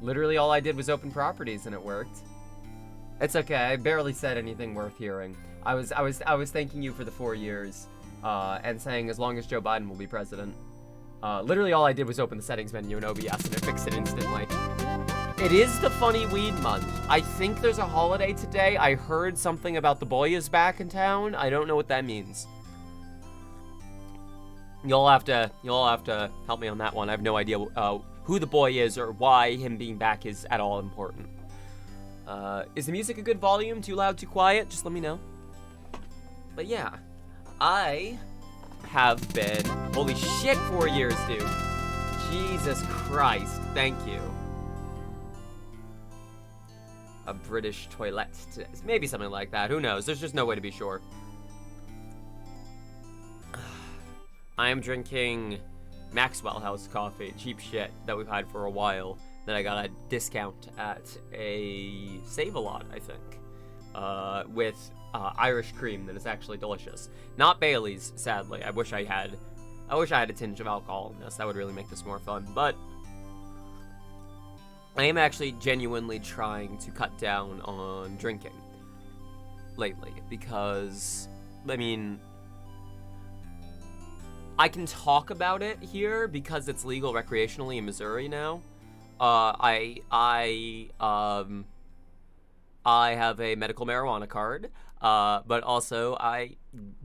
Literally all I did was open properties and it worked. It's okay. I barely said anything worth hearing. I was thanking you for the 4 years, and saying as long as Joe Biden will be president. Literally all I did was open the settings menu in OBS and it fixed it instantly. It is the funny weed month. I think there's a holiday today. I heard something about the boy is back in town. I don't know what that means. You'll have to help me on that one. I have no idea who the boy is or why him being back is at all important. Is the music a good volume? Too loud, too quiet? Just let me know. But yeah, I have been, holy shit, 4 years, dude. Jesus Christ, thank you. A British toilet, maybe something like that, who knows, there's just no way to be sure. I am drinking Maxwell House coffee, cheap shit that we've had for a while, that I got a discount at a Save-A-Lot, I think, with Irish cream that is actually delicious. Not Bailey's, sadly. I wish I had a tinge of alcohol in this. That would really make this more fun. But I am actually genuinely trying to cut down on drinking lately because, I mean, I can talk about it here because it's legal recreationally in Missouri now. I have a medical marijuana card, but also I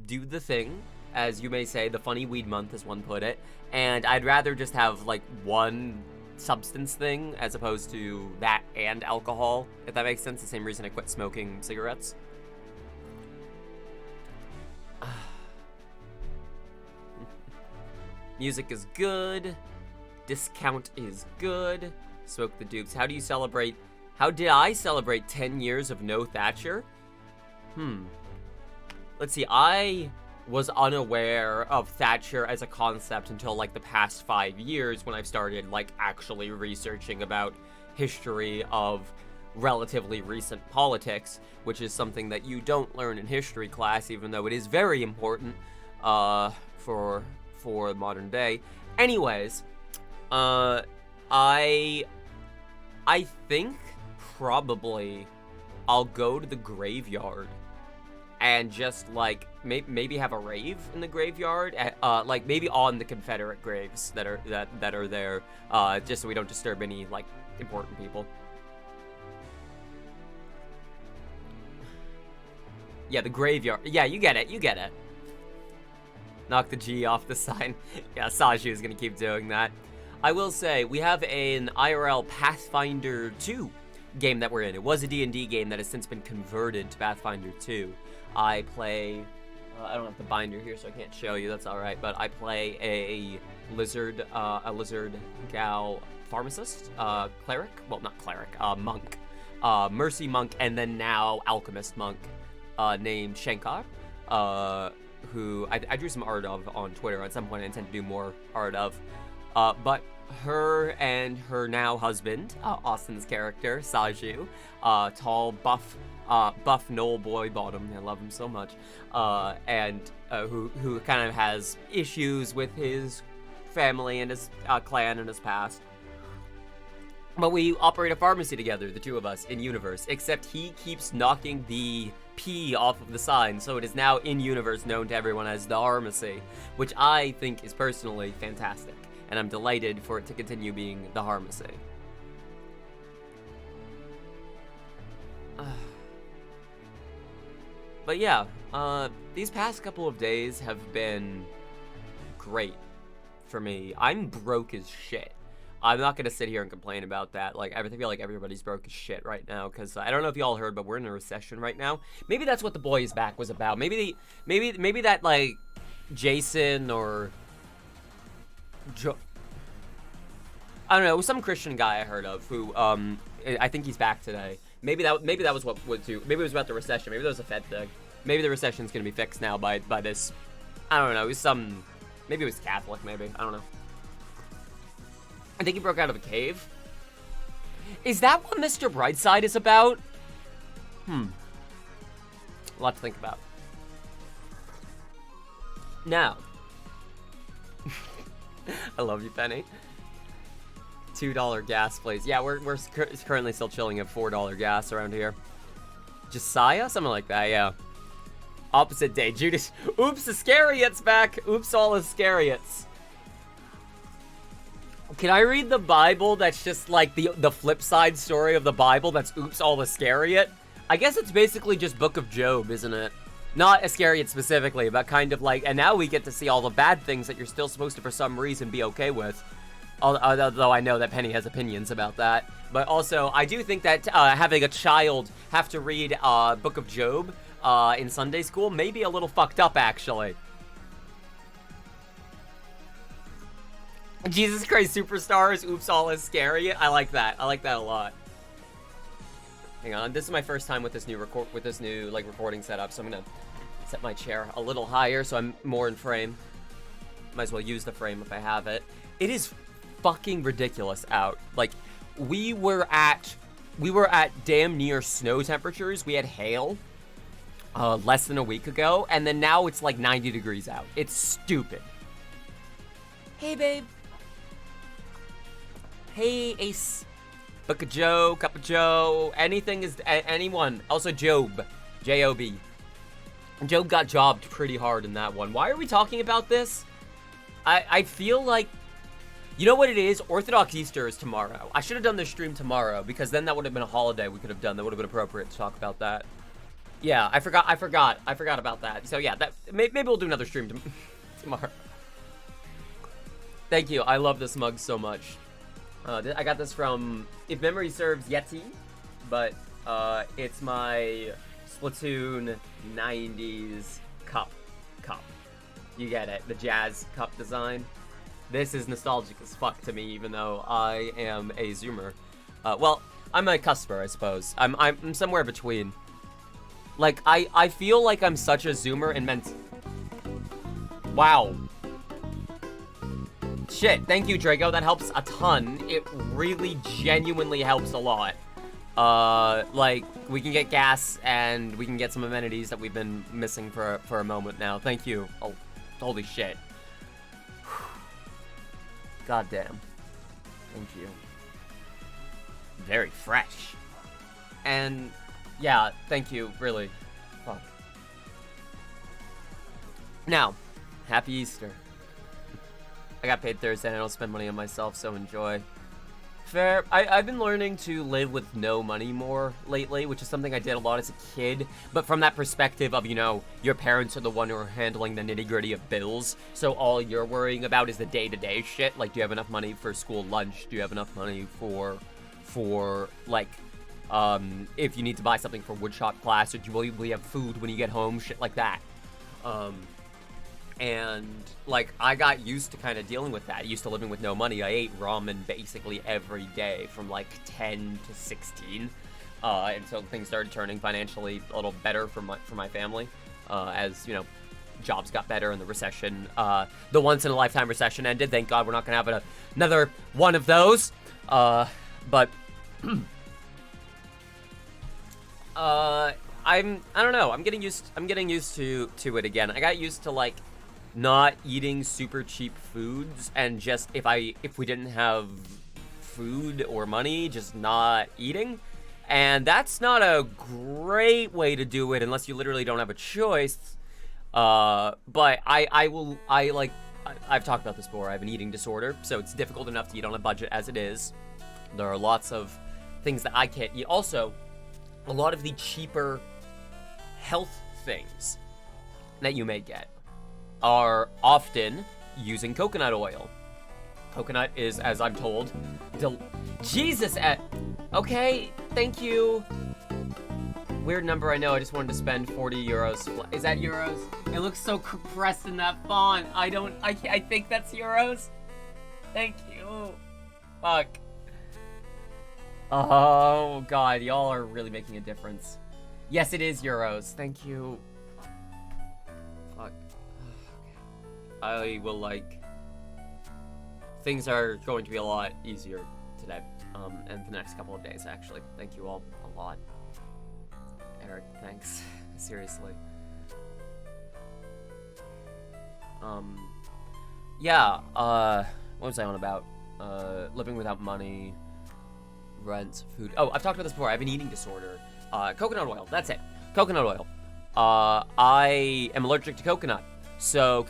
do the thing, as you may say, the funny weed month, as one put it, and I'd rather just have, like, one substance thing as opposed to that and alcohol, if that makes sense. The same reason I quit smoking cigarettes. Music is good. Discount is good. Smoke the dupes. How did I celebrate 10 years of no Thatcher? Let's see, I was unaware of Thatcher as a concept until, like, the past 5 years when I've started, like, actually researching about history of relatively recent politics, which is something that you don't learn in history class, even though it is very important, for modern day. Anyways, I think probably I'll go to the graveyard and just, like, maybe have a rave in the graveyard, like, maybe on the Confederate graves that are there, just so we don't disturb any, like, important people. Yeah, the graveyard. Yeah, you get it. Knock the G off the sign. Yeah, Saju is gonna keep doing that. I will say, we have an IRL Pathfinder 2 game that we're in. It was a D&D game that has since been converted to Pathfinder 2. I play, I don't have the binder here, so I can't show you, that's alright, but I play a lizard gal pharmacist, cleric, well, not cleric, monk, mercy monk, and then now alchemist monk, named Shankar, who I drew some art of on Twitter. At some point I intend to do more art of, but her and her now husband, Austin's character, Saju, tall, buff Knoll boy bottom, I love him so much, and who kind of has issues with his family and his clan and his past. But we operate a pharmacy together, the two of us, in universe, except he keeps knocking the P off of the sign, so it is now in universe known to everyone as the Pharmacy, which I think is personally fantastic, and I'm delighted for it to continue being the Pharmacy. But yeah, these past couple of days have been great for me. I'm broke as shit. I'm not gonna sit here and complain about that. Like, I feel like everybody's broke as shit right now, because I don't know if y'all heard, but we're in a recession right now. Maybe that's what The Boy Is Back was about. Maybe that, like, Jason or I don't know, it was some Christian guy I heard of who, I think he's back today. Maybe that was what would do. Maybe it was about the recession. Maybe that was a Fed thing. Maybe the recession's gonna be fixed now by this. I don't know. It was maybe it was Catholic. Maybe, I don't know. I think he broke out of a cave. Is that what Mr. Brightside is about? A lot to think about. Now, I love you, Penny. $2 gas, please. Yeah, we're currently still chilling at $4 gas around here. Josiah? Something like that, yeah. Opposite day. Judas. Oops, Iscariot's back. Oops, all Iscariots. Can I read the Bible that's just like the flip side story of the Bible that's oops, all Iscariot? I guess it's basically just Book of Job, isn't it? Not Iscariot specifically, but kind of like, and now we get to see all the bad things that you're still supposed to, for some reason, be okay with. Although I know that Penny has opinions about that. But also, I do think that having a child have to read Book of Job in Sunday school may be a little fucked up, actually. Jesus Christ Superstars, oops, all Iscariot. I like that. I like that a lot. Hang on, this is my first time with this new recording setup, so I'm gonna set my chair a little higher so I'm more in frame. Might as well use the frame if I have it. It is fucking ridiculous out. Like, we were at damn near snow temperatures. We had hail less than a week ago, and then now it's like 90 degrees out. It's stupid. Hey, babe. Hey, Ace. Book of Joe, Cup of Joe, anything is, anyone. Also, Job. J-O-B. Job got jobbed pretty hard in that one. Why are we talking about this? I feel like, you know what it is? Orthodox Easter is tomorrow. I should have done this stream tomorrow, because then that would have been a holiday we could have done. That would have been appropriate to talk about that. Yeah, I forgot about that. So yeah, maybe we'll do another stream tomorrow. Thank you. I love this mug so much. I got this from, if memory serves, Yeti, but it's my Splatoon 90s cup. You get it, the jazz cup design. This is nostalgic as fuck to me, even though I am a Zoomer. Well, I'm a cusper, I suppose. I'm somewhere between. Like, I feel like I'm such a Zoomer and meant. Wow. Shit, thank you, Draco. That helps a ton. It really genuinely helps a lot. Like, we can get gas and we can get some amenities that we've been missing for a moment now. Thank you. Oh, holy shit. Goddamn. Thank you. Very fresh. And, yeah, thank you, really. Fuck. Now, happy Easter. I got paid Thursday and I don't spend money on myself, so enjoy. Fair. I've been learning to live with no money more lately, which is something I did a lot as a kid. But from that perspective of, you know, your parents are the one who are handling the nitty-gritty of bills. So all you're worrying about is the day-to-day shit. Like, do you have enough money for school lunch? Do you have enough money for like, if you need to buy something for woodshop class? Or will you have food when you get home? Shit like that. And, like, I got used to kind of dealing with that. Used to living with no money. I ate ramen basically every day from, like, 10 to 16. Until things started turning financially a little better for my family. As, you know, jobs got better and the recession, the once-in-a-lifetime recession ended. Thank God we're not going to have another one of those. But... I don't know. I'm getting used to it again. I got used to, like, not eating super cheap foods, and just if we didn't have food or money, just not eating. And that's not a great way to do it unless you literally don't have a choice. But I've talked about this before. I have an eating disorder, so it's difficult enough to eat on a budget as it is. There are lots of things that I can't eat. Also, a lot of the cheaper health things that you may get are often using coconut oil. Coconut is, as I'm told, Jesus, okay, thank you. Weird number, I know, I just wanted to spend 40 euros. Is that euros? It looks so compressed in that font. I think that's euros. Thank you. Fuck. Oh, God, y'all are really making a difference. Yes, it is euros. Thank you. Fuck. I will, like... Things are going to be a lot easier today. And the next couple of days, actually. Thank you all a lot. Eric, thanks. Seriously. Yeah, what was I on about? living without money, rent, food. Oh, I've talked about this before. I have an eating disorder. Coconut oil. That's it. Coconut oil. I am allergic to coconut. So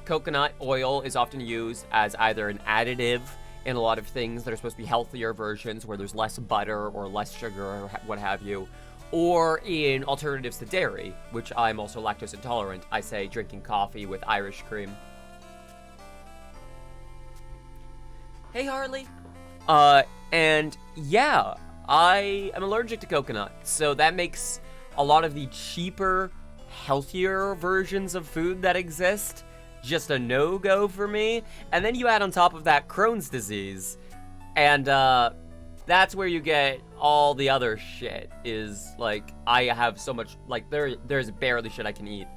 coconut oil is often used as either an additive in a lot of things that are supposed to be healthier versions where there's less butter or less sugar or what have you, or in alternatives to dairy, which I'm also lactose intolerant. I say drinking coffee with Irish cream. Hey, Harley. And yeah, I am allergic to coconut, so that makes a lot of the cheaper, healthier versions of food that exist just a no-go for me. And then you add on top of that Crohn's disease, and that's where you get all the other shit. Is like, I have so much, like, there's barely shit I can eat.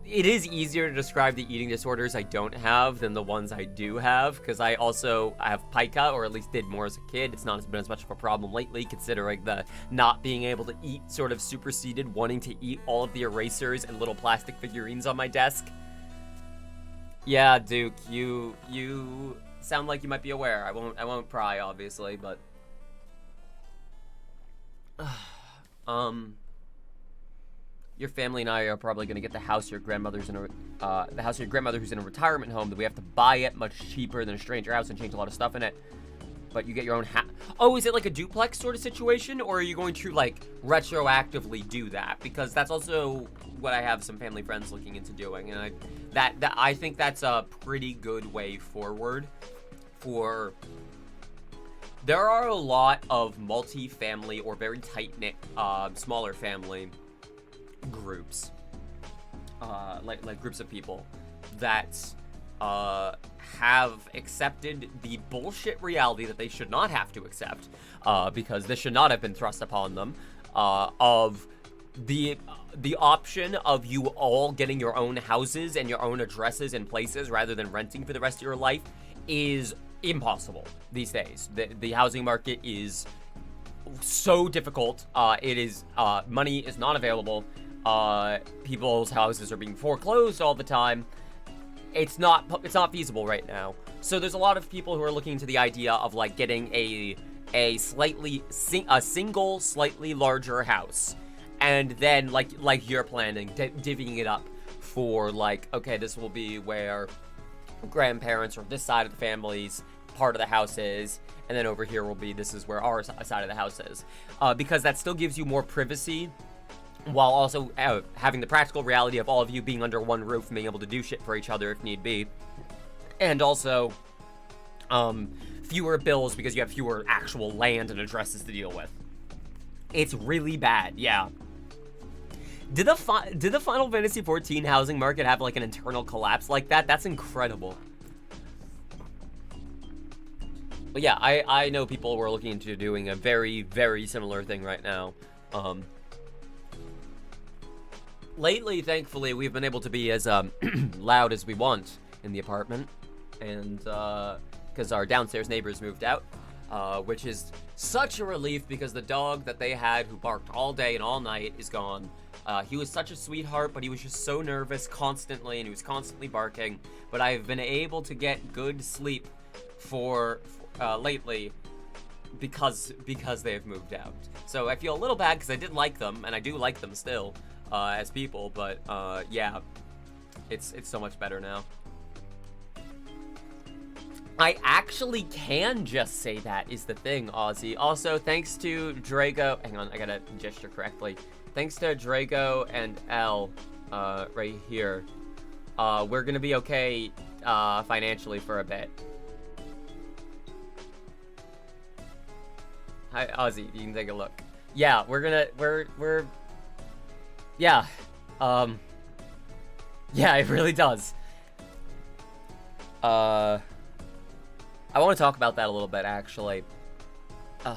It is easier to describe the eating disorders I don't have than the ones I do have, because I also have pica, or at least did more as a kid. It's not been as much of a problem lately, considering the not being able to eat sort of superseded wanting to eat all of the erasers and little plastic figurines on my desk. Yeah, Duke, you sound like you might be aware. I won't pry, obviously, but your family and I are probably going to get the house your grandmother's in the house of your grandmother who's in a retirement home that we have to buy it much cheaper than a stranger house and change a lot of stuff in it. But you get your own Oh, is it like a duplex sort of situation, or are you going to like retroactively do that? Because that's also what I have some family friends looking into doing, and I think that's a pretty good way forward for. There are a lot of multi-family or very tight-knit, smaller family groups, like groups of people that have accepted the bullshit reality that they should not have to accept, because this should not have been thrust upon them, of the option of you all getting your own houses and your own addresses and places rather than renting for the rest of your life is impossible these days. The housing market is so difficult. It is money is not available. People's houses are being foreclosed all the time. It's not feasible right now. So there's a lot of people who are looking into the idea of like getting a single slightly larger house, and then like you're planning, divvying it up for like, okay, this will be where grandparents or this side of the family's part of the house is, and then over here will be, this is where our side of the house is, because that still gives you more privacy, while also having the practical reality of all of you being under one roof and being able to do shit for each other if need be. And also, fewer bills because you have fewer actual land and addresses to deal with. It's really bad, yeah. Did the Final Fantasy XIV housing market have like an internal collapse like that? That's incredible. But yeah, I know people were looking into doing a very, very similar thing right now. Lately, thankfully, we've been able to be as loud as we want in the apartment, and because our downstairs neighbors moved out, which is such a relief because the dog that they had who barked all day and all night is gone. He was such a sweetheart, but he was just so nervous constantly, and he was constantly barking. But I've been able to get good sleep for lately because they have moved out. So I feel a little bad because I did like them, and I do like them still. As people, but yeah, it's so much better now. I actually can just say that is the thing, Ozzy. Also, thanks to Drago, hang on, I gotta gesture correctly. Thanks to Drago and L, right here, we're gonna be okay, financially for a bit. Hi, Ozzy, you can take a look. Yeah, we're yeah, yeah, it really does. I want to talk about that a little bit, actually.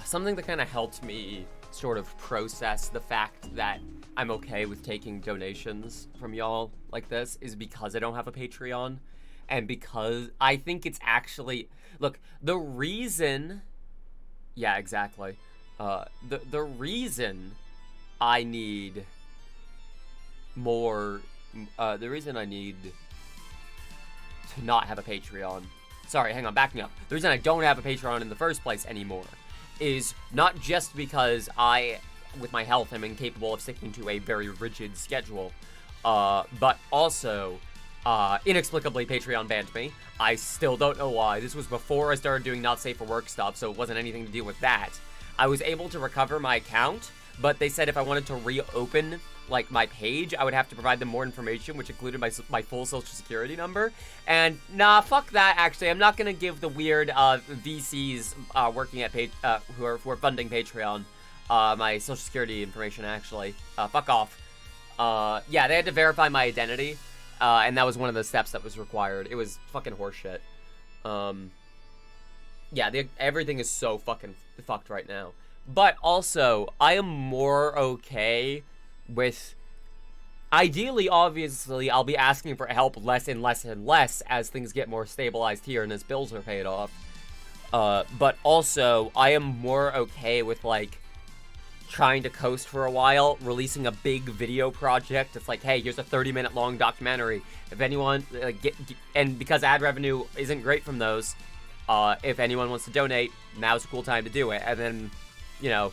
Something that kind of helped me sort of process the fact that I'm okay with taking donations from y'all like this is because I don't have a Patreon, and because I think it's actually, look, the reason, yeah, exactly. The reason I need more, the reason I need to not have a Patreon. Sorry, hang on, backing up. The reason I don't have a Patreon in the first place anymore is not just because I, with my health, am incapable of sticking to a very rigid schedule, but also, inexplicably, Patreon banned me. I still don't know why. This was before I started doing not safe for work stuff, so it wasn't anything to do with that. I was able to recover my account, but they said if I wanted to reopen, like, my page, I would have to provide them more information, which included my full social security number. And, nah, fuck that, actually. I'm not gonna give the weird, VCs, working at who are funding Patreon, my social security information, actually. Fuck off. Yeah, they had to verify my identity, and that was one of the steps that was required. It was fucking horseshit. Yeah, everything is so fucking fucked right now. But also, I am more okay with... Ideally, obviously, I'll be asking for help less and less and less as things get more stabilized here and as bills are paid off. But also, I am more okay with, like, trying to coast for a while, releasing a big video project. It's like, hey, here's a 30-minute long documentary. If anyone, and because ad revenue isn't great from those, if anyone wants to donate, now's a cool time to do it. And then, you know,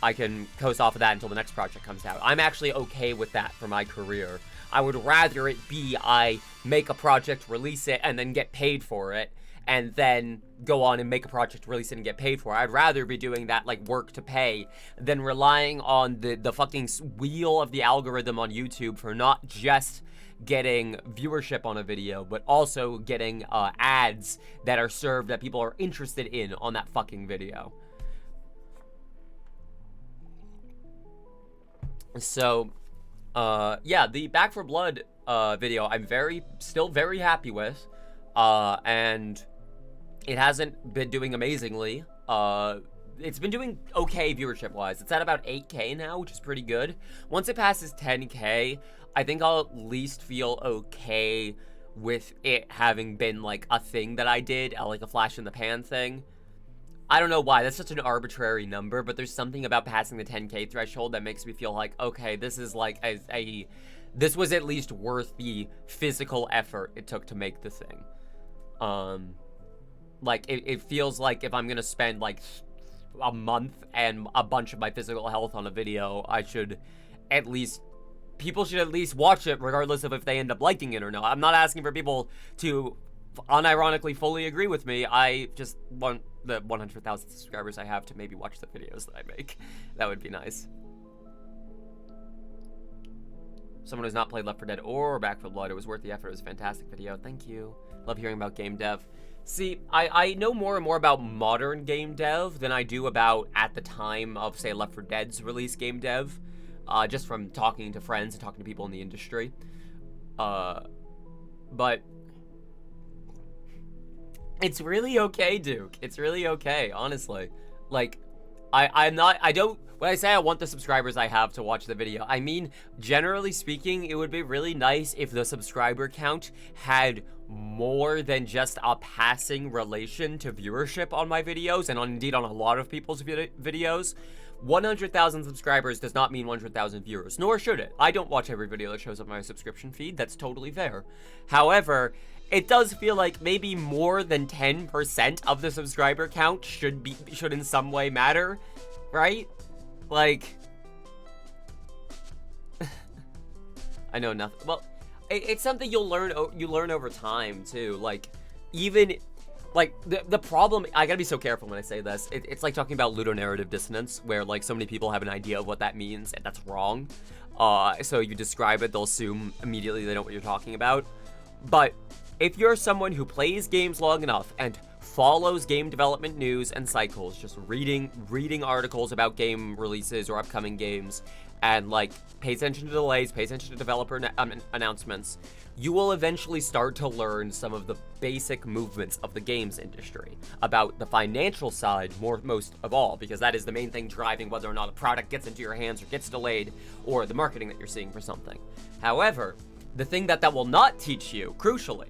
I can coast off of that until the next project comes out. I'm actually okay with that for my career. I would rather it be I make a project, release it, and then get paid for it, and then go on and make a project, release it, and get paid for it. I'd rather be doing that, like, work to pay than relying on the fucking wheel of the algorithm on YouTube for not just getting viewership on a video, but also getting ads that are served that people are interested in on that fucking video. So, yeah, the Back 4 Blood video I'm still very happy with, and it hasn't been doing amazingly. It's been doing okay viewership-wise. It's at about 8K now, which is pretty good. Once it passes 10K, I think I'll at least feel okay with it having been, like, a thing that I did, like a flash-in-the-pan thing. I don't know why, that's such an arbitrary number, but there's something about passing the 10K threshold that makes me feel like, okay, this is like this was at least worth the physical effort it took to make the thing. Like, it feels like if I'm gonna spend, like, a month and a bunch of my physical health on a video, people should at least watch it regardless of if they end up liking it or not. I'm not asking for people to unironically fully agree with me. I just want the 100,000 subscribers I have to maybe watch the videos that I make. That would be nice. Someone who's not played Left 4 Dead or Back 4 Blood, it was worth the effort. It was a fantastic video. Thank you. Love hearing about game dev. See, I know more and more about modern game dev than I do about, at the time of, say, Left 4 Dead's release game dev. Just from talking to friends and talking to people in the industry. But it's really okay, Duke. It's really okay, honestly. Like, when I say I want the subscribers I have to watch the video, I mean, generally speaking, it would be really nice if the subscriber count had more than just a passing relation to viewership on my videos, and indeed on a lot of people's videos. 100,000 subscribers does not mean 100,000 viewers, nor should it. I don't watch every video that shows up on my subscription feed, that's totally fair. However, it does feel like maybe more than 10% of the subscriber count should in some way matter, right? Like, I know nothing. Well, it's something you learn over time too. Like, even like the problem, I gotta be so careful when I say this. It's like talking about ludonarrative dissonance, where like so many people have an idea of what that means, and that's wrong. So you describe it, they'll assume immediately they know what you're talking about. But if you're someone who plays games long enough and follows game development news and cycles, just reading articles about game releases or upcoming games, and like pay attention to delays, pay attention to developer announcements, you will eventually start to learn some of the basic movements of the games industry, about the financial side most of all, because that is the main thing driving whether or not a product gets into your hands or gets delayed, or the marketing that you're seeing for something. However, the thing that will not teach you, crucially,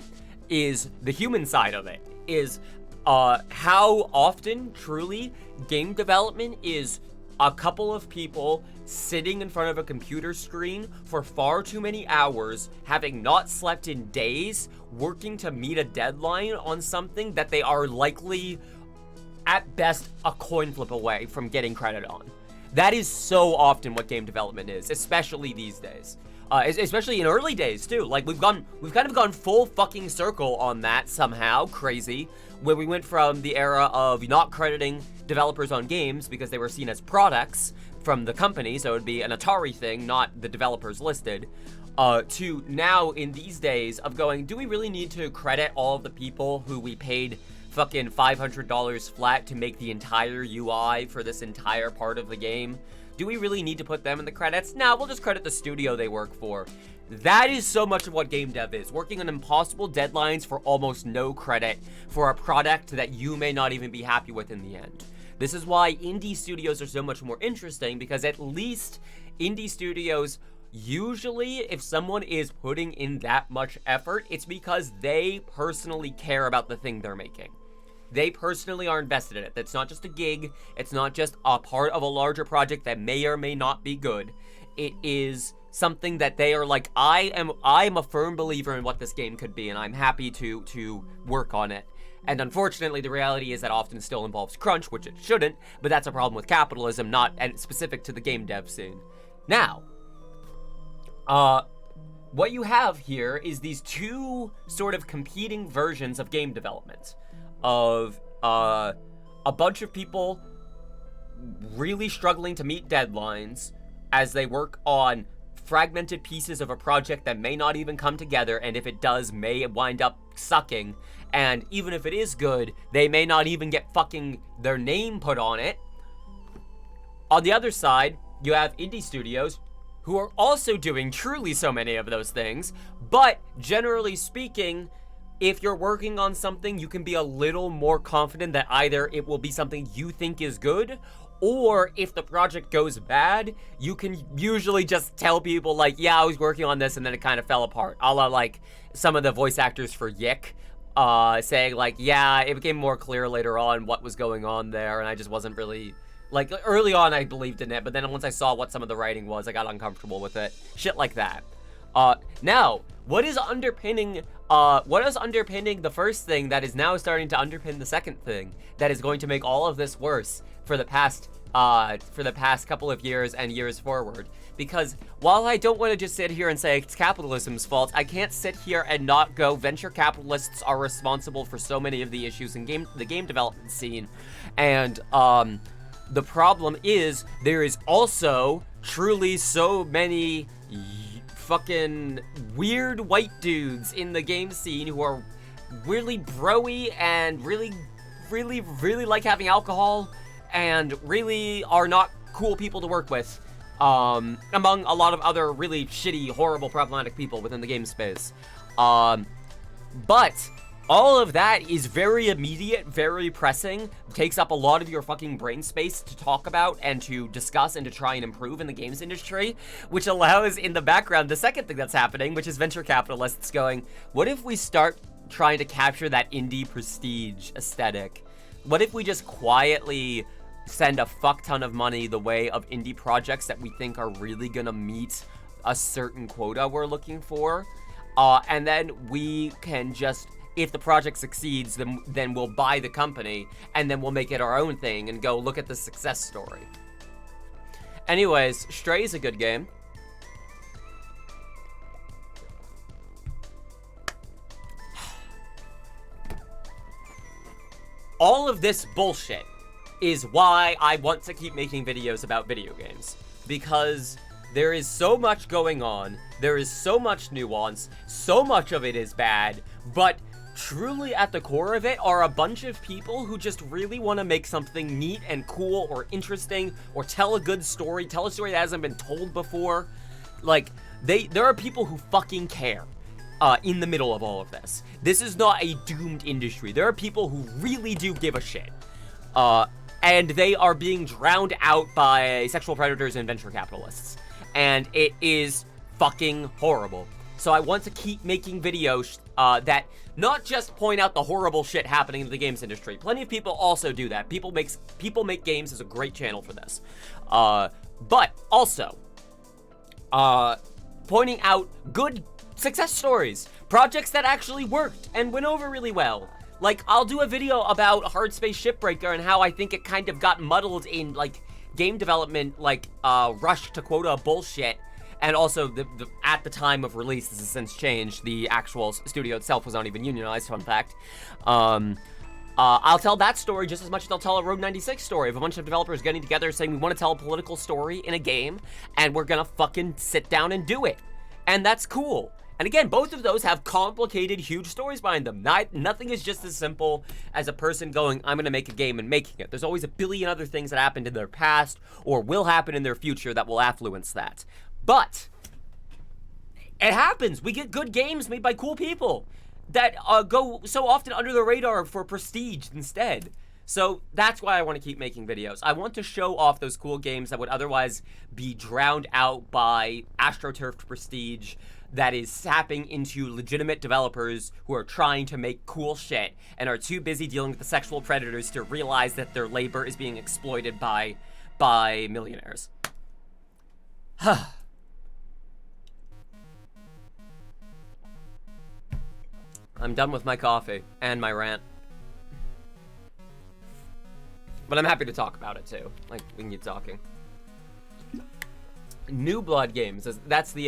is the human side of it, is how often, truly, game development is a couple of people sitting in front of a computer screen for far too many hours, having not slept in days, working to meet a deadline on something that they are likely, at best, a coin flip away from getting credit on. That is so often what game development is, especially these days. Especially in early days, too. Like, we've kind of gone full fucking circle on that somehow, crazy, where we went from the era of not crediting developers on games because they were seen as products from the company, so it would be an Atari thing, not the developers listed, to now, in these days, of going, do we really need to credit all of the people who we paid fucking $500 flat to make the entire UI for this entire part of the game? Do we really need to put them in the credits? No, we'll just credit the studio they work for. That is so much of what game dev is. Working on impossible deadlines for almost no credit for a product that you may not even be happy with in the end. This is why indie studios are so much more interesting, because at least indie studios, usually if someone is putting in that much effort, it's because they personally care about the thing they're making. They personally are invested in it. That's not just a gig. It's not just a part of a larger project that may or may not be good. It is something that they are like, I am a firm believer in what this game could be, and I'm happy to work on it. And unfortunately, the reality is that often still involves crunch, which it shouldn't, but that's a problem with capitalism, not and specific to the game dev scene. Now, what you have here is these two sort of competing versions of game development. Of a bunch of people really struggling to meet deadlines as they work on fragmented pieces of a project that may not even come together, and if it does, may wind up sucking, and even if it is good, they may not even get fucking their name put on it. On the other side, you have indie studios who are also doing truly so many of those things, but generally speaking, if you're working on something, you can be a little more confident that either it will be something you think is good, or if the project goes bad, you can usually just tell people, like, yeah, I was working on this and then it kind of fell apart. A la, like, some of the voice actors for Yick, saying, like, yeah, it became more clear later on what was going on there, and I just wasn't really, like, early on I believed in it, but then once I saw what some of the writing was, I got uncomfortable with it. Shit like that. Now, what is underpinning the first thing that is now starting to underpin the second thing that is going to make all of this worse for the past couple of years and years forward? Because while I don't want to just sit here and say it's capitalism's fault, I can't sit here and not go, venture capitalists are responsible for so many of the issues in the game development scene. And, the problem is there is also truly so many fucking weird white dudes in the game scene who are really bro-y and really like having alcohol and really are not cool people to work with, among a lot of other really shitty, horrible, problematic people within the game space. But all of that is very immediate, very pressing, takes up a lot of your fucking brain space to talk about and to discuss and to try and improve in the games industry, which allows in the background the second thing that's happening, which is venture capitalists going, what if we start trying to capture that indie prestige aesthetic? What if we just quietly send a fuck ton of money the way of indie projects that we think are really gonna meet a certain quota we're looking for? And then we can just, if the project succeeds, then we'll buy the company, and then we'll make it our own thing and go look at the success story. Anyways, Stray is a good game. All of this bullshit is why I want to keep making videos about video games. Because there is so much going on, there is so much nuance, so much of it is bad, but truly at the core of it are a bunch of people who just really want to make something neat and cool or interesting or tell a good story, tell a story that hasn't been told before. Like, there are people who fucking care in the middle of all of this. This is not a doomed industry. There are people who really do give a shit. And they are being drowned out by sexual predators and venture capitalists. And it is fucking horrible. So I want to keep making videos that not just point out the horrible shit happening in the games industry. Plenty of people also do that. People make games is a great channel for this. But also, pointing out good success stories, projects that actually worked and went over really well. Like, I'll do a video about Hardspace Shipbreaker and how I think it kind of got muddled in, like, game development, like, rush to quota bullshit. And also, at the time of release, this has since changed, the actual studio itself was not even unionized, fun fact. I'll tell that story just as much as I'll tell a Road 96 story of a bunch of developers getting together saying we want to tell a political story in a game, and we're gonna fucking sit down and do it. And that's cool. And again, both of those have complicated, huge stories behind them. Nothing is just as simple as a person going, I'm gonna make a game and making it. There's always a billion other things that happened in their past or will happen in their future that will affluence that. But it happens. We get good games made by cool people that go so often under the radar for prestige instead. So that's why I want to keep making videos. I want to show off those cool games that would otherwise be drowned out by astroturfed prestige that is sapping into legitimate developers who are trying to make cool shit and are too busy dealing with the sexual predators to realize that their labor is being exploited by millionaires. I'm done with my coffee and my rant. But I'm happy to talk about it too. Like, we can keep talking. New Blood Games. That's the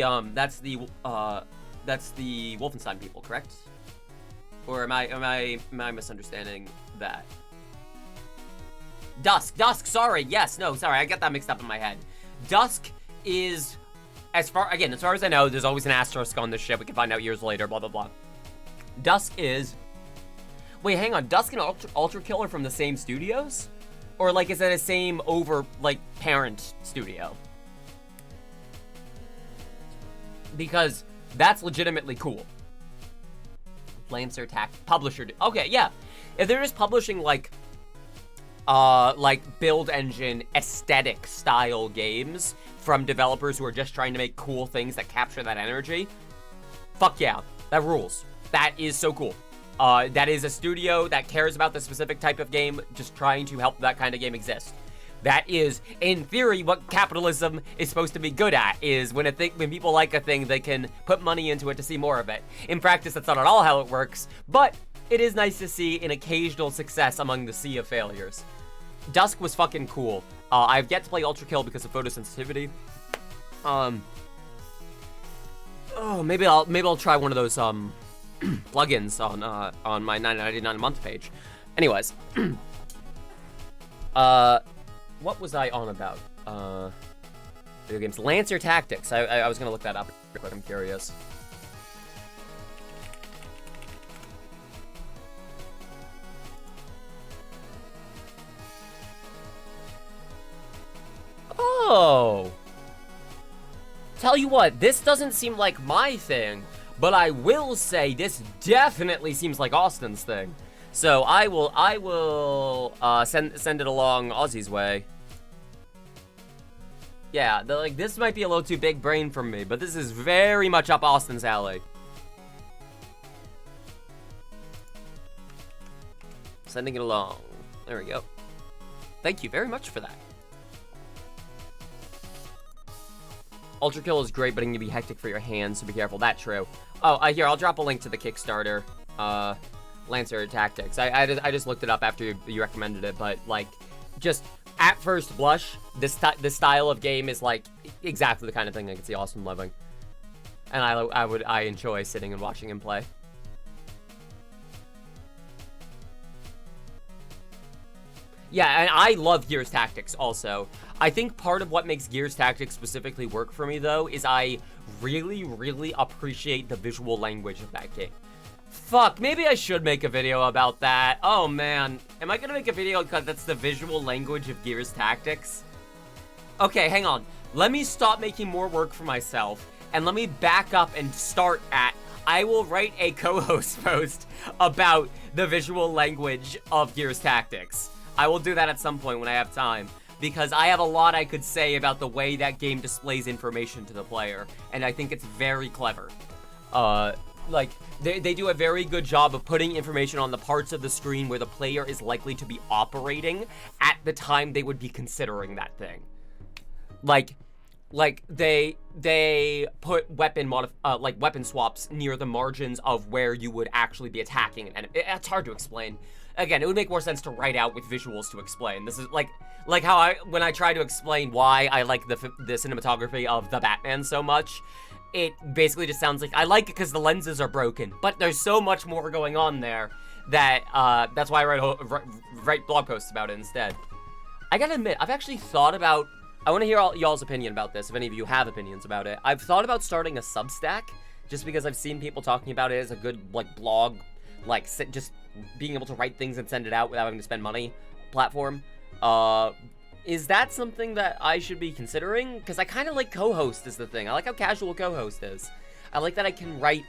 Wolfenstein people, correct? Or am I misunderstanding that? Dusk, sorry. Yes, no, sorry. I got that mixed up in my head. Dusk is, as far as I know, there's always an asterisk on this shit. We can find out years later, blah, blah, blah. Dusk is... Wait, hang on. Dusk and Ultra Kill are from the same studios? Or, like, is it the same parent studio? Because that's legitimately cool. Lancer publisher. Okay, yeah. If they're just publishing, like build engine aesthetic style games from developers who are just trying to make cool things that capture that energy, fuck yeah. That rules. That is so cool. That is a studio that cares about the specific type of game, just trying to help that kind of game exist. That is, in theory, what capitalism is supposed to be good at, is when people like a thing, they can put money into it to see more of it. In practice, that's not at all how it works, but it is nice to see an occasional success among the sea of failures. Dusk was fucking cool. I've yet to play Ultra Kill because of photosensitivity. Maybe I'll try one of those, plugins on my $9.99 a month page. Anyways, what was I on about? Video games. Lancer Tactics. I was gonna look that up real quick. I'm curious. Oh. Tell you what, this doesn't seem like my thing. But I will say this definitely seems like Austin's thing. So I will send it along Aussie's way. Yeah, this might be a little too big brain for me, but this is very much up Austin's alley. Sending it along. There we go. Thank you very much for that. Ultra Kill is great, but it can be hectic for your hands, so be careful. That's true. Oh, here, I'll drop a link to the Kickstarter, Lancer Tactics. I just looked it up after you recommended it, but, like, just at first blush, this style of game is, like, exactly the kind of thing I could see Austin loving. And I enjoy sitting and watching him play. Yeah, and I love Gears Tactics also. I think part of what makes Gears Tactics specifically work for me, though, is I really, really appreciate the visual language of that game. Fuck, maybe I should make a video about that. Oh, man. Am I gonna make a video because that's the visual language of Gears Tactics? Okay, hang on. Let me stop making more work for myself, and let me back up and start at... I will write a co-host post about the visual language of Gears Tactics. I will do that at some point when I have time, because I have a lot I could say about the way that game displays information to the player, and I think it's very clever. Like, they do a very good job of putting information on the parts of the screen where the player is likely to be operating at the time they would be considering that thing. like they put weapon swaps near the margins of where you would actually be attacking an enemy. It's hard to explain. Again, it would make more sense to write out with visuals to explain. This is like how when I try to explain why I like the cinematography of the Batman so much, it basically just sounds like I like it because the lenses are broken, but there's so much more going on there that that's why I write blog posts about it instead. I gotta admit, I've actually thought about. I want to hear y'all's opinion about this, if any of you have opinions about it. I've thought about starting a Substack, just because I've seen people talking about it as a good, like, blog, like, just being able to write things and send it out without having to spend money platform. Is that something that I should be considering? Because I kind of like co-host is the thing. I like how casual co-host is. I like that I can write,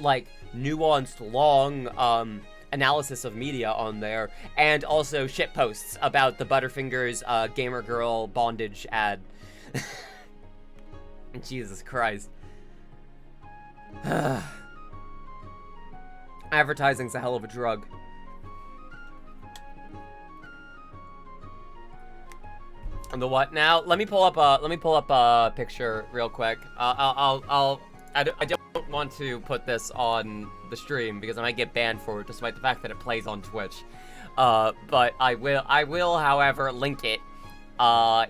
like, nuanced, long, analysis of media on there, and also shit posts about the Butterfingers gamer girl bondage ad. Jesus Christ. Advertising's a hell of a drug. And the what now? Let me pull up a picture real quick. I don't want to put this on the stream because I might get banned for it, despite the fact that it plays on Twitch. But I will, however, link it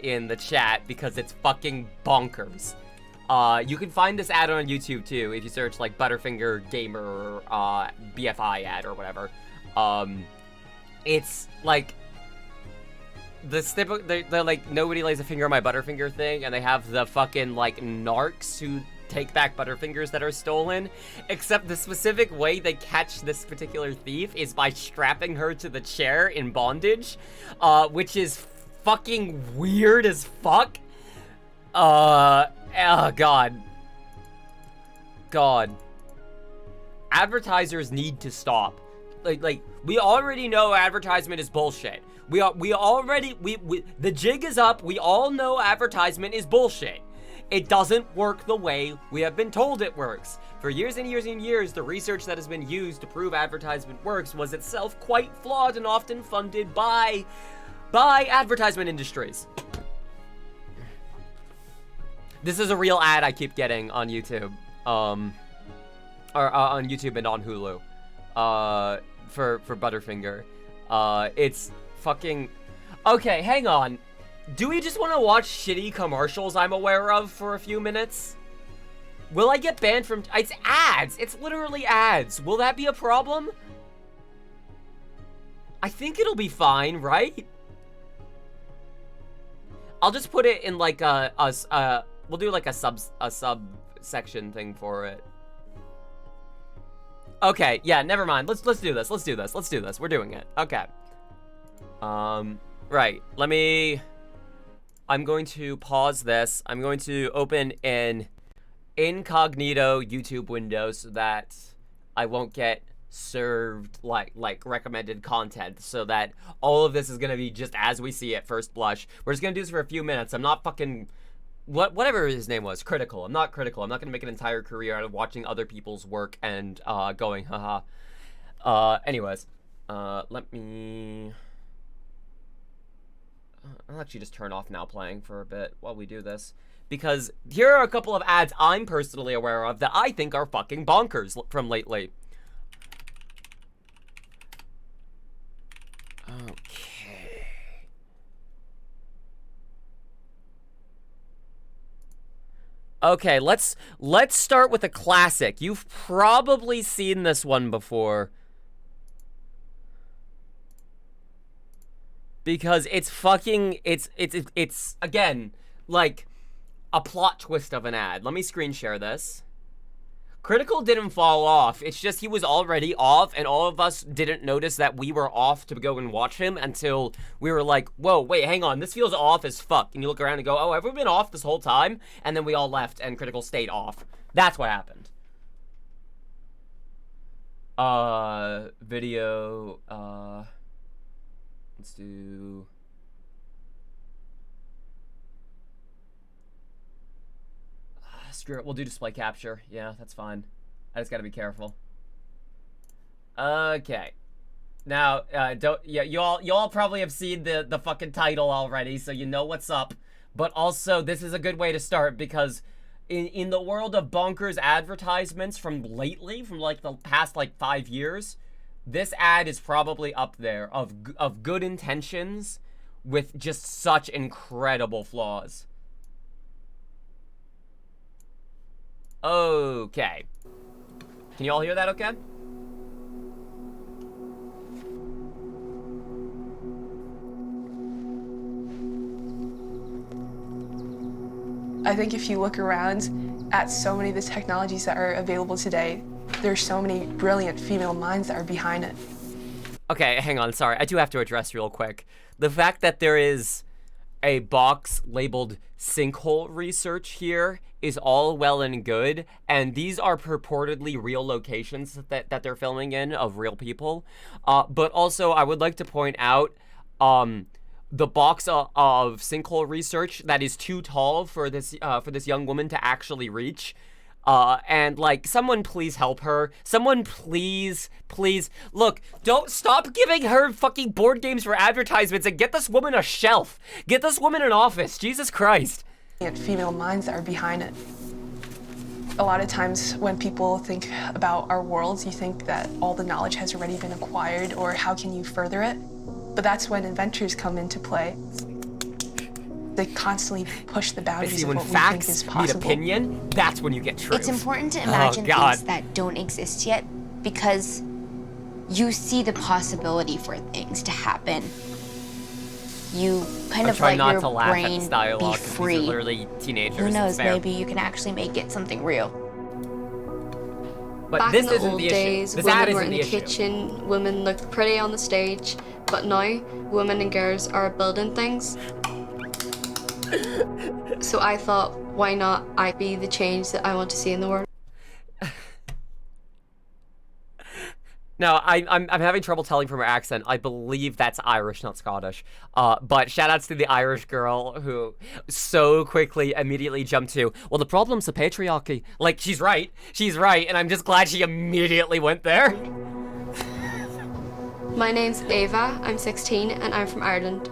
in the chat because it's fucking bonkers. You can find this ad on YouTube too if you search like Butterfinger Gamer BFI ad or whatever. It's like they're like nobody lays a finger on my Butterfinger thing, and they have the fucking like narcs who take back Butterfingers that are stolen, except the specific way they catch this particular thief is by strapping her to the chair in bondage, which is fucking weird as fuck. Oh, God. Advertisers need to stop. Like, we already know advertisement is bullshit. The jig is up. We all know advertisement is bullshit. It doesn't work the way we have been told it works. For years and years and years, the research that has been used to prove advertisement works was itself quite flawed and often funded by advertisement industries. This is a real ad I keep getting on YouTube, on YouTube and on Hulu, for Butterfinger. It's fucking... Okay, hang on. Do we just want to watch shitty commercials I'm aware of for a few minutes? Will I get banned from... It's ads! It's literally ads! Will that be a problem? I think it'll be fine, right? I'll just put it in like we'll do like a subsection thing for it. Okay, yeah, never mind. Let's do this. Let's do this. We're doing it. Okay. Right. I'm going to pause this. I'm going to open an incognito YouTube window so that I won't get served like recommended content, so that all of this is gonna be just as we see it first blush. We're just gonna do this for a few minutes. I'm not fucking whatever his name was, critical. I'm not critical. I'm not gonna make an entire career out of watching other people's work and going haha. Anyways, let me... I'll actually just turn off now playing for a bit while we do this, because here are a couple of ads I'm personally aware of that I think are fucking bonkers from lately. Okay. Okay, let's start with a classic. You've probably seen this one before, because it's fucking, it's again, like, a plot twist of an ad. Let me screen share this. Critical didn't fall off. It's just he was already off, and all of us didn't notice that we were off to go and watch him until we were like, whoa, wait, hang on, this feels off as fuck. And you look around and go, oh, have we been off this whole time? And then we all left, and Critical stayed off. That's what happened. Video, let's do... Screw it, we'll do display capture. Yeah, that's fine. I just gotta be careful. Okay. Now, y'all probably have seen the fucking title already, so you know what's up. but also this is a good way to start because in the world of bonkers advertisements from like the past like 5 years, this ad is probably up there of good intentions with just such incredible flaws. Okay. Can you all hear that okay? I think if you look around at so many of the technologies that are available today, there's so many brilliant female minds that are behind it. Okay, hang on, sorry. I do have to address real quick. The fact that there is a box labeled sinkhole research here is all well and good, and these are purportedly real locations that they're filming in of real people. But also, I would like to point out, the box of sinkhole research that is too tall for this young woman to actually reach. And like, someone please help her. Someone please, look, don't stop giving her fucking board games for advertisements and get this woman a shelf. Get this woman an office, Jesus Christ. And female minds that are behind it. A lot of times when people think about our worlds, you think that all the knowledge has already been acquired, or how can you further it? But that's when inventors come into play. They constantly push the boundaries of what we think is possible. When facts meet opinion, that's when you get truth. It's important to imagine things that don't exist yet because you see the possibility for things to happen. You kind of let your brain be free. These are literally teenagers. Who knows, maybe you can actually make it something real. But back this in the isn't old the days, issue. women were in the kitchen, women looked pretty on the stage, but now women and girls are building things. So I thought, why not I be the change that I want to see in the world? No, I'm having trouble telling from her accent. I believe that's Irish, not Scottish. But shoutouts to the Irish girl who so quickly immediately jumped to, well, the problem's the patriarchy. Like, she's right, and I'm just glad she immediately went there. My name's Ava, I'm 16, and I'm from Ireland.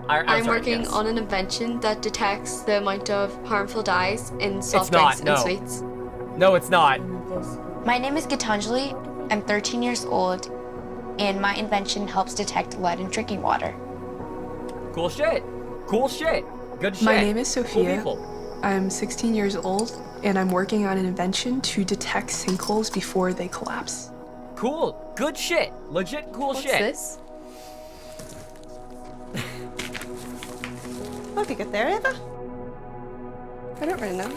I'm working on an invention that detects the amount of harmful dyes in soft drinks and sweets. No, it's not. My name is Gitanjali. I'm 13 years old, and my invention helps detect lead in drinking water. Cool shit. Good shit. My name is Sophia. Cool. I'm 16 years old, and I'm working on an invention to detect sinkholes before they collapse. Cool. Good shit. Legit cool shit. What's this? Hope you get there, Eva. I don't really know.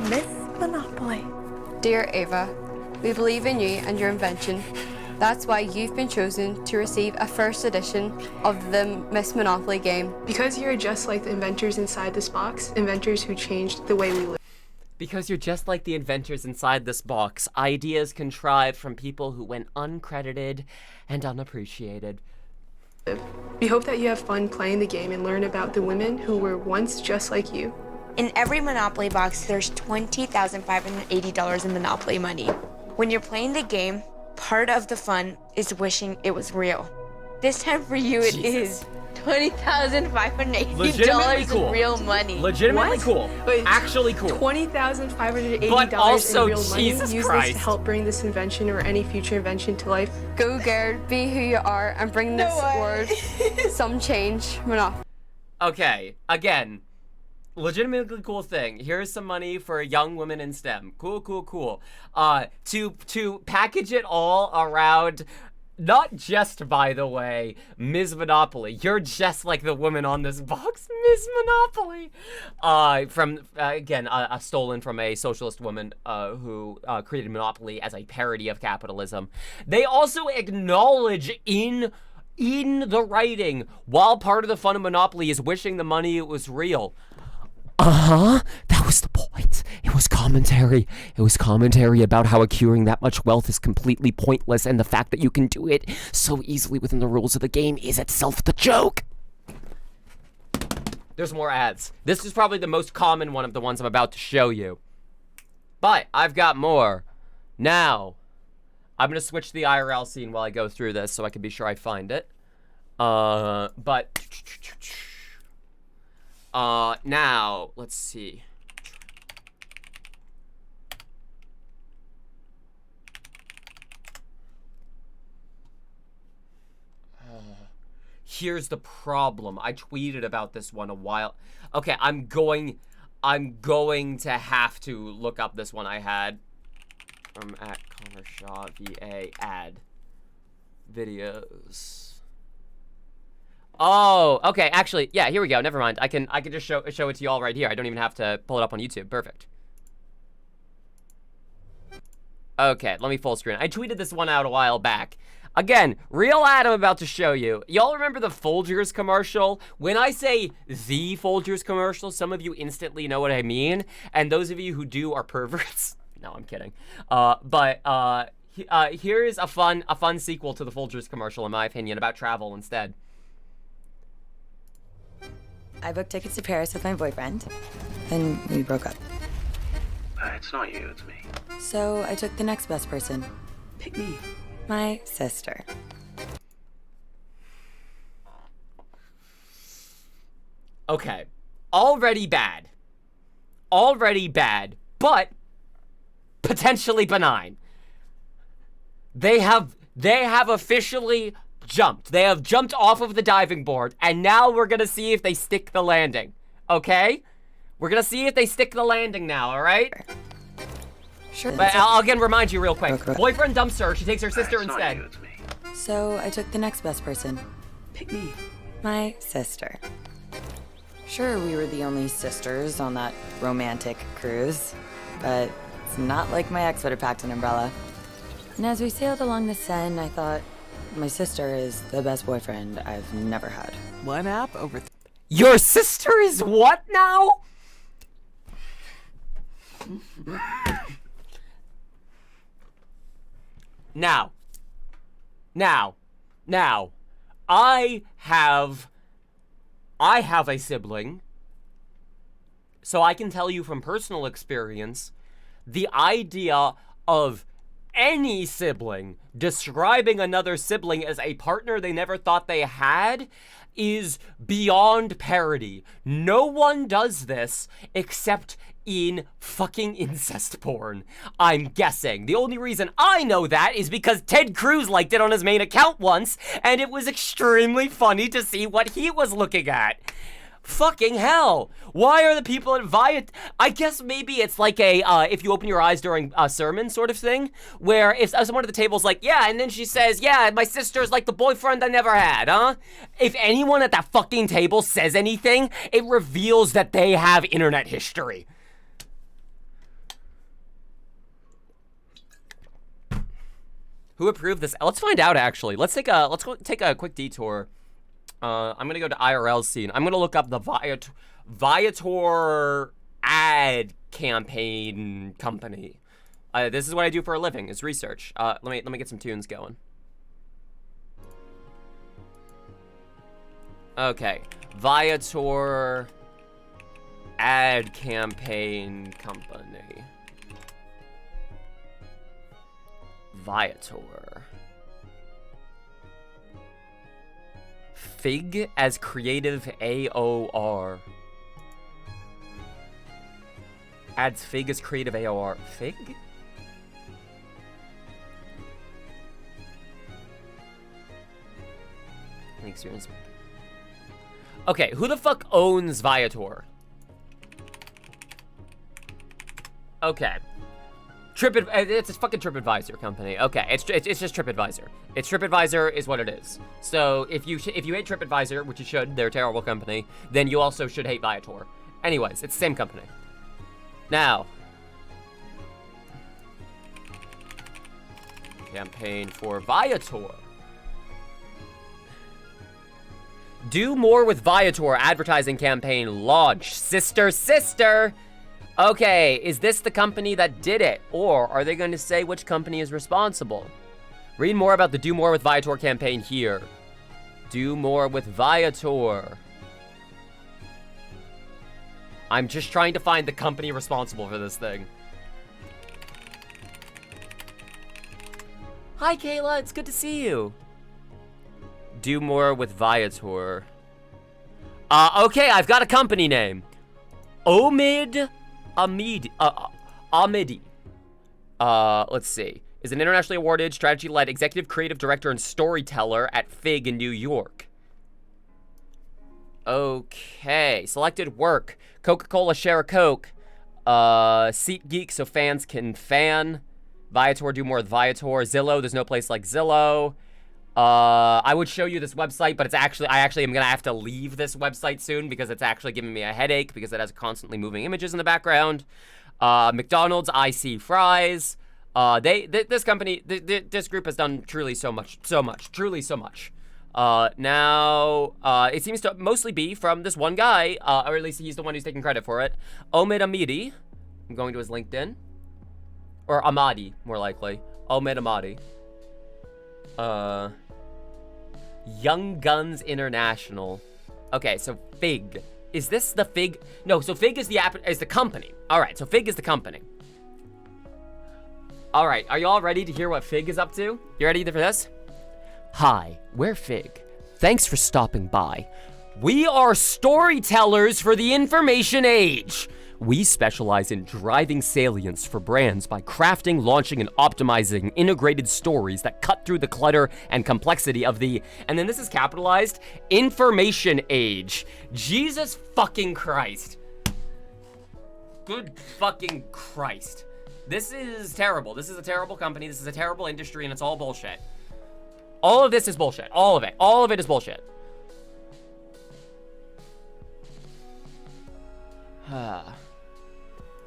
Miss Monopoly. Dear Ava, we believe in you and your invention. That's why you've been chosen to receive a first edition of the Miss Monopoly game. Because you're just like the inventors inside this box, inventors who changed the way we live. Because you're just like the inventors inside this box, ideas contrived from people who went uncredited and unappreciated. We hope that you have fun playing the game and learn about the women who were once just like you. In every Monopoly box, there's $20,580 in Monopoly money. When you're playing the game, part of the fun is wishing it was real. This time for you, it is $20,580 cool. in real money. Legitimately cool. Wait, actually cool. $20,000,580 But also, in real money. Jesus Use Christ. this to help bring this invention or any future invention to life. Go, girl, be who you are and bring this world some change. Monopoly. Okay, again, legitimately cool thing. Here's some money for young women in STEM. Cool. To package it all around, not just, by the way, Ms. Monopoly. You're just like the woman on this box, Ms. Monopoly. Stolen from a socialist woman who created Monopoly as a parody of capitalism. They also acknowledge in the writing, while part of the fun of Monopoly is wishing the money was real. That was the point. It was commentary. About how accruing that much wealth is completely pointless, and the fact that you can do it so easily within the rules of the game is itself the joke. There's more ads. This is probably the most common one of the ones I'm about to show you. But I've got more. Now, I'm gonna switch the IRL scene while I go through this so I can be sure I find it. But now let's see. Here's the problem. I tweeted about this one a while. Okay, I'm going to have to look up this one I had from at Connor-Sheri VA ad videos. Oh, okay. Actually, yeah. Here we go. Never mind. I can just show it to you all right here. I don't even have to pull it up on YouTube. Perfect. Okay, let me full screen. I tweeted this one out a while back. Again, real ad I'm about to show you. Y'all remember the Folgers commercial? When I say the Folgers commercial, some of you instantly know what I mean, and those of you who do are perverts. No, I'm kidding. Here is a fun sequel to the Folgers commercial, in my opinion, about travel instead. I booked tickets to Paris with my boyfriend, then we broke up. It's not you, it's me. So I took the next best person. Pick me. My sister. Okay. Already bad. Already bad, but potentially benign. They have officially jumped. They have jumped off of the diving board, and now we're gonna see if they stick the landing. Okay? We're gonna see if they stick the landing now, alright? Sure. But I'll again remind you real quick. Boyfriend dumps her, she takes her sister instead. Not you, it's me. So I took the next best person. Pick me. My sister. Sure, we were the only sisters on that romantic cruise, but it's not like my ex would have packed an umbrella. And as we sailed along the Seine, I thought, my sister is the best boyfriend I've never had. One app over. Your sister is what now? Now, I have a sibling, so I can tell you from personal experience, the idea of any sibling describing another sibling as a partner they never thought they had is beyond parody. No one does this except in fucking incest porn, I'm guessing. The only reason I know that is because Ted Cruz liked it on his main account once, and it was extremely funny to see what he was looking at. Fucking hell. Why are the people at Viat... I guess maybe it's like a, if you open your eyes during a sermon sort of thing, where if someone at the table's like, yeah, and then she says, yeah, my sister's like the boyfriend I never had, huh? If anyone at that fucking table says anything, it reveals that they have internet history. Who approved this? Let's find out, actually. Let's go take a quick detour. I'm gonna go to IRL scene. I'm gonna look up the Viator ad campaign company. This is what I do for a living, is research. Let me get some tunes going. Okay, Viator ad campaign company. Viator. Fig as creative AOR. Adds Fig as creative AOR. Fig? Experience. Okay, who the fuck owns Viator? Okay. It's a fucking TripAdvisor company. Okay, it's just TripAdvisor. It's TripAdvisor is what it is. So if you hate TripAdvisor, which you should, they're a terrible company, then you also should hate Viator. Anyways, it's the same company. Now, campaign for Viator. Do more with Viator advertising campaign launch. Sister. Okay, is this the company that did it? Or are they going to say which company is responsible? Read more about the Do More with Viator campaign here. Do More with Viator. I'm just trying to find the company responsible for this thing. Hi, Kayla. It's good to see you. Do more with Viator. Okay, I've got a company name. Omid Amidi. Amidi. Let's see. Is an internationally awarded, strategy-led executive creative director and storyteller at FIG in New York. Okay. Selected work. Coca-Cola, share a Coke. SeatGeek, so fans can fan. Viator, do more with Viator. Zillow, there's no place like Zillow. I would show you this website, but I actually am gonna have to leave this website soon because it's actually giving me a headache because it has constantly moving images in the background. McDonald's, I see fries. This company, this group has done truly so much. Now, it seems to mostly be from this one guy, or at least he's the one who's taking credit for it. Omid Amidi. I'm going to his LinkedIn. Or Amadi, more likely. Omid Amadi. Young Guns International. Okay, so FIG. Is this the FIG? No, so FIG is the company. All right, so FIG is the company. All right, are you all ready to hear what FIG is up to? You ready for this? Hi, we're FIG. Thanks for stopping by. We are storytellers for the information age. We specialize in driving salience for brands by crafting, launching, and optimizing integrated stories that cut through the clutter and complexity of the, and then this is capitalized, information age. Jesus fucking Christ. Good fucking Christ. This is terrible. This is a terrible company. This is a terrible industry, and it's all bullshit. All of this is bullshit. All of it. All of it is bullshit.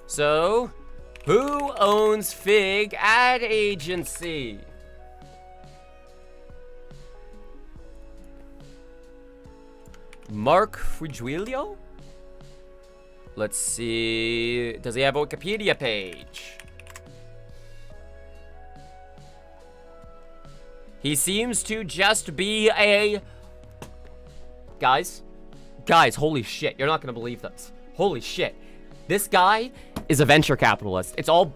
So, who owns FIG Ad Agency? Mark Frigiulio? Let's see. Does he have a Wikipedia page? He seems to just be a... Guys, holy shit. You're not gonna believe this. Holy shit. This guy is a venture capitalist. It's all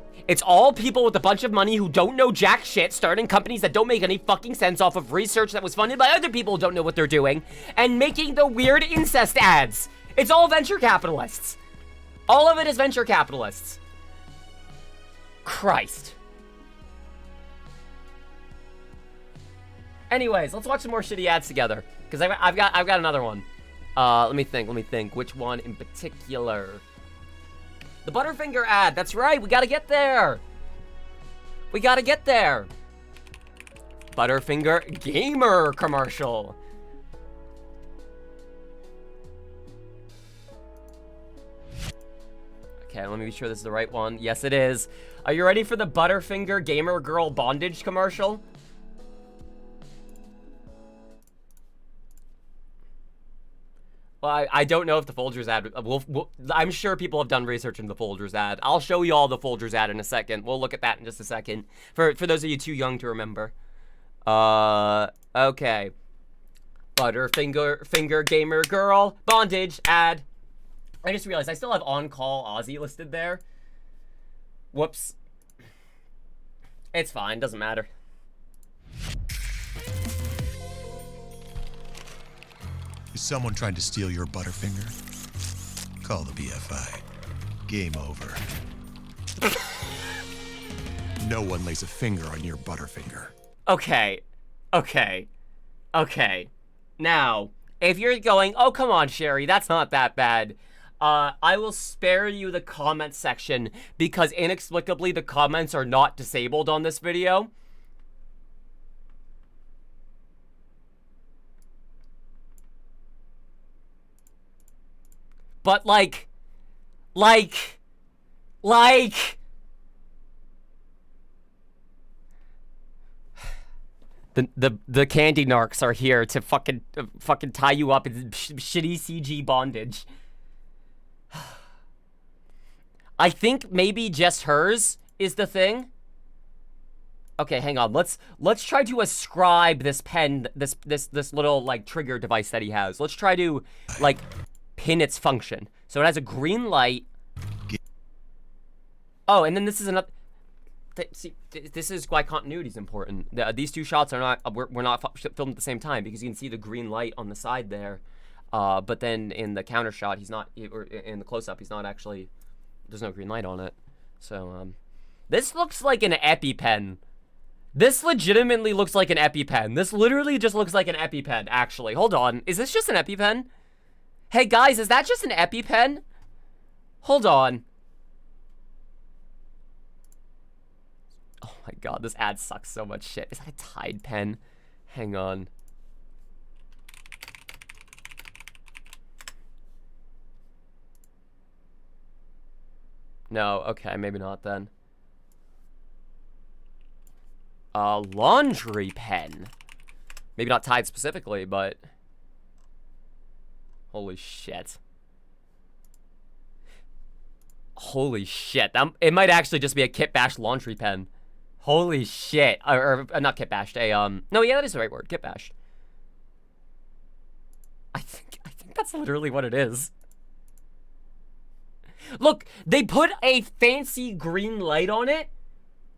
people with a bunch of money who don't know jack shit, starting companies that don't make any fucking sense off of research that was funded by other people who don't know what they're doing, and making the weird incest ads. It's all venture capitalists. All of it is venture capitalists. Christ. Anyways, let's watch some more shitty ads together, because I've got another one. Let me think. Which one in particular? The Butterfinger ad. That's right. We gotta get there. Butterfinger gamer commercial. Okay, let me be sure this is the right one. Yes, it is. Are you ready for the Butterfinger gamer girl bondage commercial? Well, I don't know if the Folgers ad... I'm sure people have done research into the Folgers ad. I'll show you all the Folgers ad in a second. We'll look at that in just a second. For those of you too young to remember. Okay. Butterfinger gamer girl bondage ad. I just realized I still have on-call Aussie listed there. Whoops. It's fine. Doesn't matter. Is someone trying to steal your Butterfinger? Call the BFI. Game over. No one lays a finger on your Butterfinger. Okay. Now, if you're going, oh, come on, Sherry, that's not that bad. I will spare you the comment section because inexplicably the comments are not disabled on this video. But like the candy narcs are here to fucking tie you up in shitty CG bondage. I think maybe just hers is the thing. Okay, hang on. Let's try to ascribe this pen, this little like trigger device that he has. Let's try to like pin its function. So it has a green light. Oh, and then this is another. see, this is why continuity is important. These two shots are not, we're not filmed at the same time because you can see the green light on the side there. But then in the counter shot, he's not, or in the close-up, he's not actually, there's no green light on it. So, this looks like an EpiPen. This legitimately looks like an EpiPen. This literally just looks like an EpiPen, actually. Hold on. Is this just an EpiPen? Hey, guys, is that just an EpiPen? Hold on. Oh my god, this ad sucks so much shit. Is that a Tide pen? Hang on. No, okay, maybe not then. Laundry pen. Maybe not Tide specifically, but... Holy shit. Holy shit. It might actually just be a Kit Bash laundry pen. Holy shit. Or not Kit Bashed, no, yeah, that is the right word. Kit Bashed. I think that's literally what it is. Look, they put a fancy green light on it.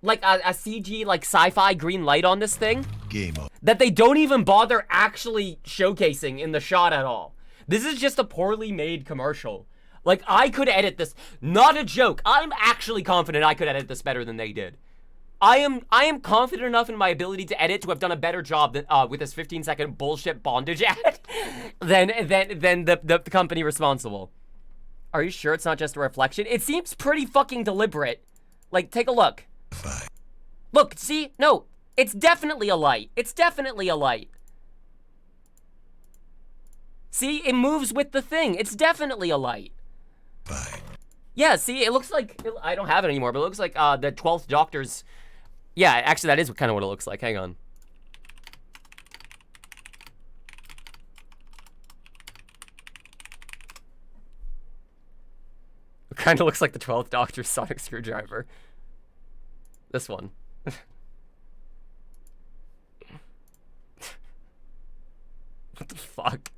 Like a CG, like sci-fi green light on this thing. Game over. That they don't even bother actually showcasing in the shot at all. This is just a poorly made commercial. Like, I could edit this. Not a joke. I'm actually confident I could edit this better than they did. I am confident enough in my ability to edit to have done a better job than, with this 15-second bullshit bondage ad than the company responsible. Are you sure it's not just a reflection? It seems pretty fucking deliberate. Like, take a look. Look, see? No, it's definitely a light. It's definitely a light. See? It moves with the thing. It's definitely a light. Yeah, see? It looks like... I don't have it anymore, but it looks like the 12th Doctor's... Yeah, actually, that is kind of what it looks like. Hang on. It kind of looks like the 12th Doctor's sonic screwdriver. This one. What the fuck?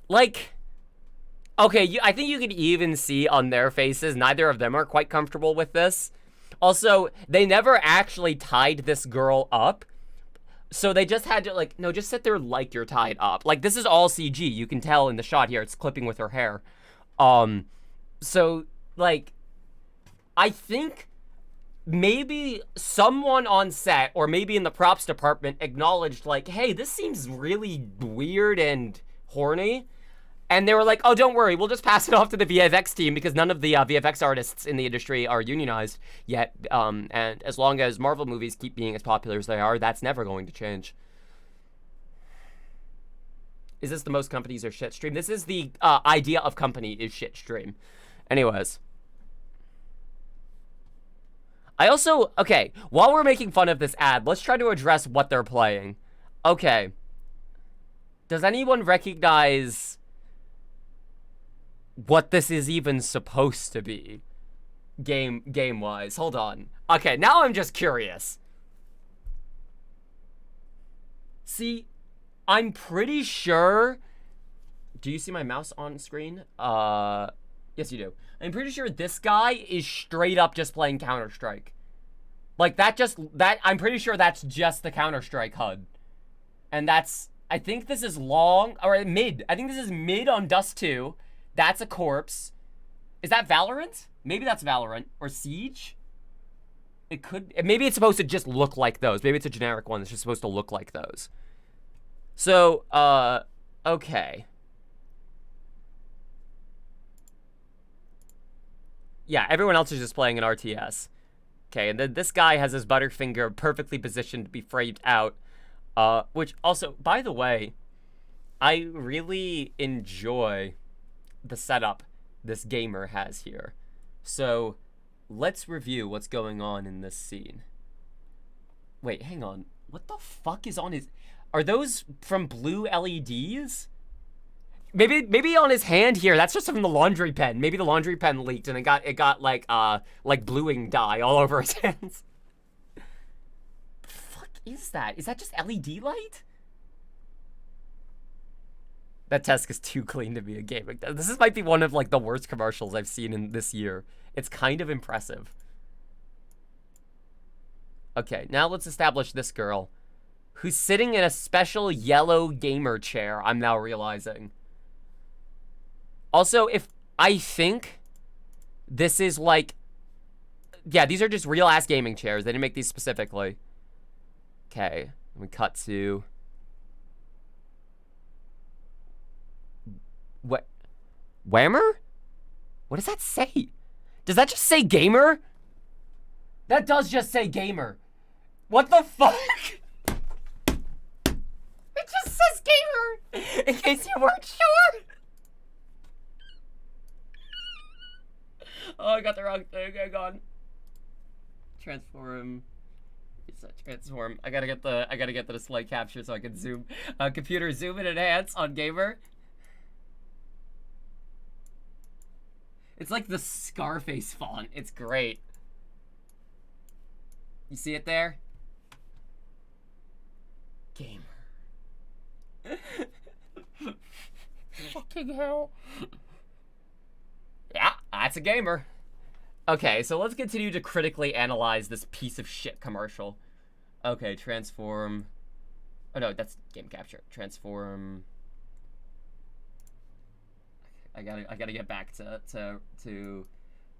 Like, okay, I think you can even see on their faces, neither of them are quite comfortable with this. Also, they never actually tied this girl up. So they just had to, like, no, just sit there like you're tied up. Like, this is all CG. You can tell in the shot here, it's clipping with her hair. So, like, I think maybe someone on set, or maybe in the props department, acknowledged, like, hey, this seems really weird and horny. And they were like, oh, don't worry, we'll just pass it off to the VFX team because none of the VFX artists in the industry are unionized yet. And as long as Marvel movies keep being as popular as they are, that's never going to change. Is this the most companies are shit stream? This is the idea of company is shit stream. Anyways. I also, okay, while we're making fun of this ad, let's try to address what they're playing. Okay. Does anyone recognize what this is even supposed to be? Game-wise. Hold on. Okay, now I'm just curious. See, I'm pretty sure... Do you see my mouse on screen? Yes, you do. I'm pretty sure this guy is straight up just playing Counter-Strike. Like, I'm pretty sure that's just the Counter-Strike HUD. And that's... I think this is long, or mid. I think this is mid on Dust 2. That's a corpse. Is that Valorant? Maybe that's Valorant. Or Siege? It could... Maybe it's supposed to just look like those. Maybe it's a generic one that's just supposed to look like those. So, okay. Yeah, everyone else is just playing an RTS. Okay, and then this guy has his Butterfinger perfectly positioned to be framed out. Which also, by the way, I really enjoy the setup this gamer has here. So, let's review what's going on in this scene. Wait, hang on. What the fuck is on his... Are those from blue LEDs? Maybe on his hand here, that's just from the laundry pen. Maybe the laundry pen leaked and it got like bluing dye all over his hands. The fuck is that? Is that just LED light? That desk is too clean to be a gaming desk. This might be one of, like, the worst commercials I've seen in this year. It's kind of impressive. Okay, now let's establish this girl, who's sitting in a special yellow gamer chair, I'm now realizing. Also, I think this is, like... Yeah, these are just real-ass gaming chairs. They didn't make these specifically. Okay, we cut to... What? Whammer? What does that say? Does that just say gamer? That does just say gamer. What the fuck? It just says gamer. In case you weren't sure. Oh, I got the wrong thing. Hang on. Transform. It's a transform. I gotta get the display capture so I can zoom. Computer zoom and enhance on gamer. It's like the Scarface font. It's great. You see it there? Gamer. Fucking hell. Yeah, that's a gamer. Okay, so let's continue to critically analyze this piece of shit commercial. Okay, transform. Oh no, that's game capture. Transform. I gotta get back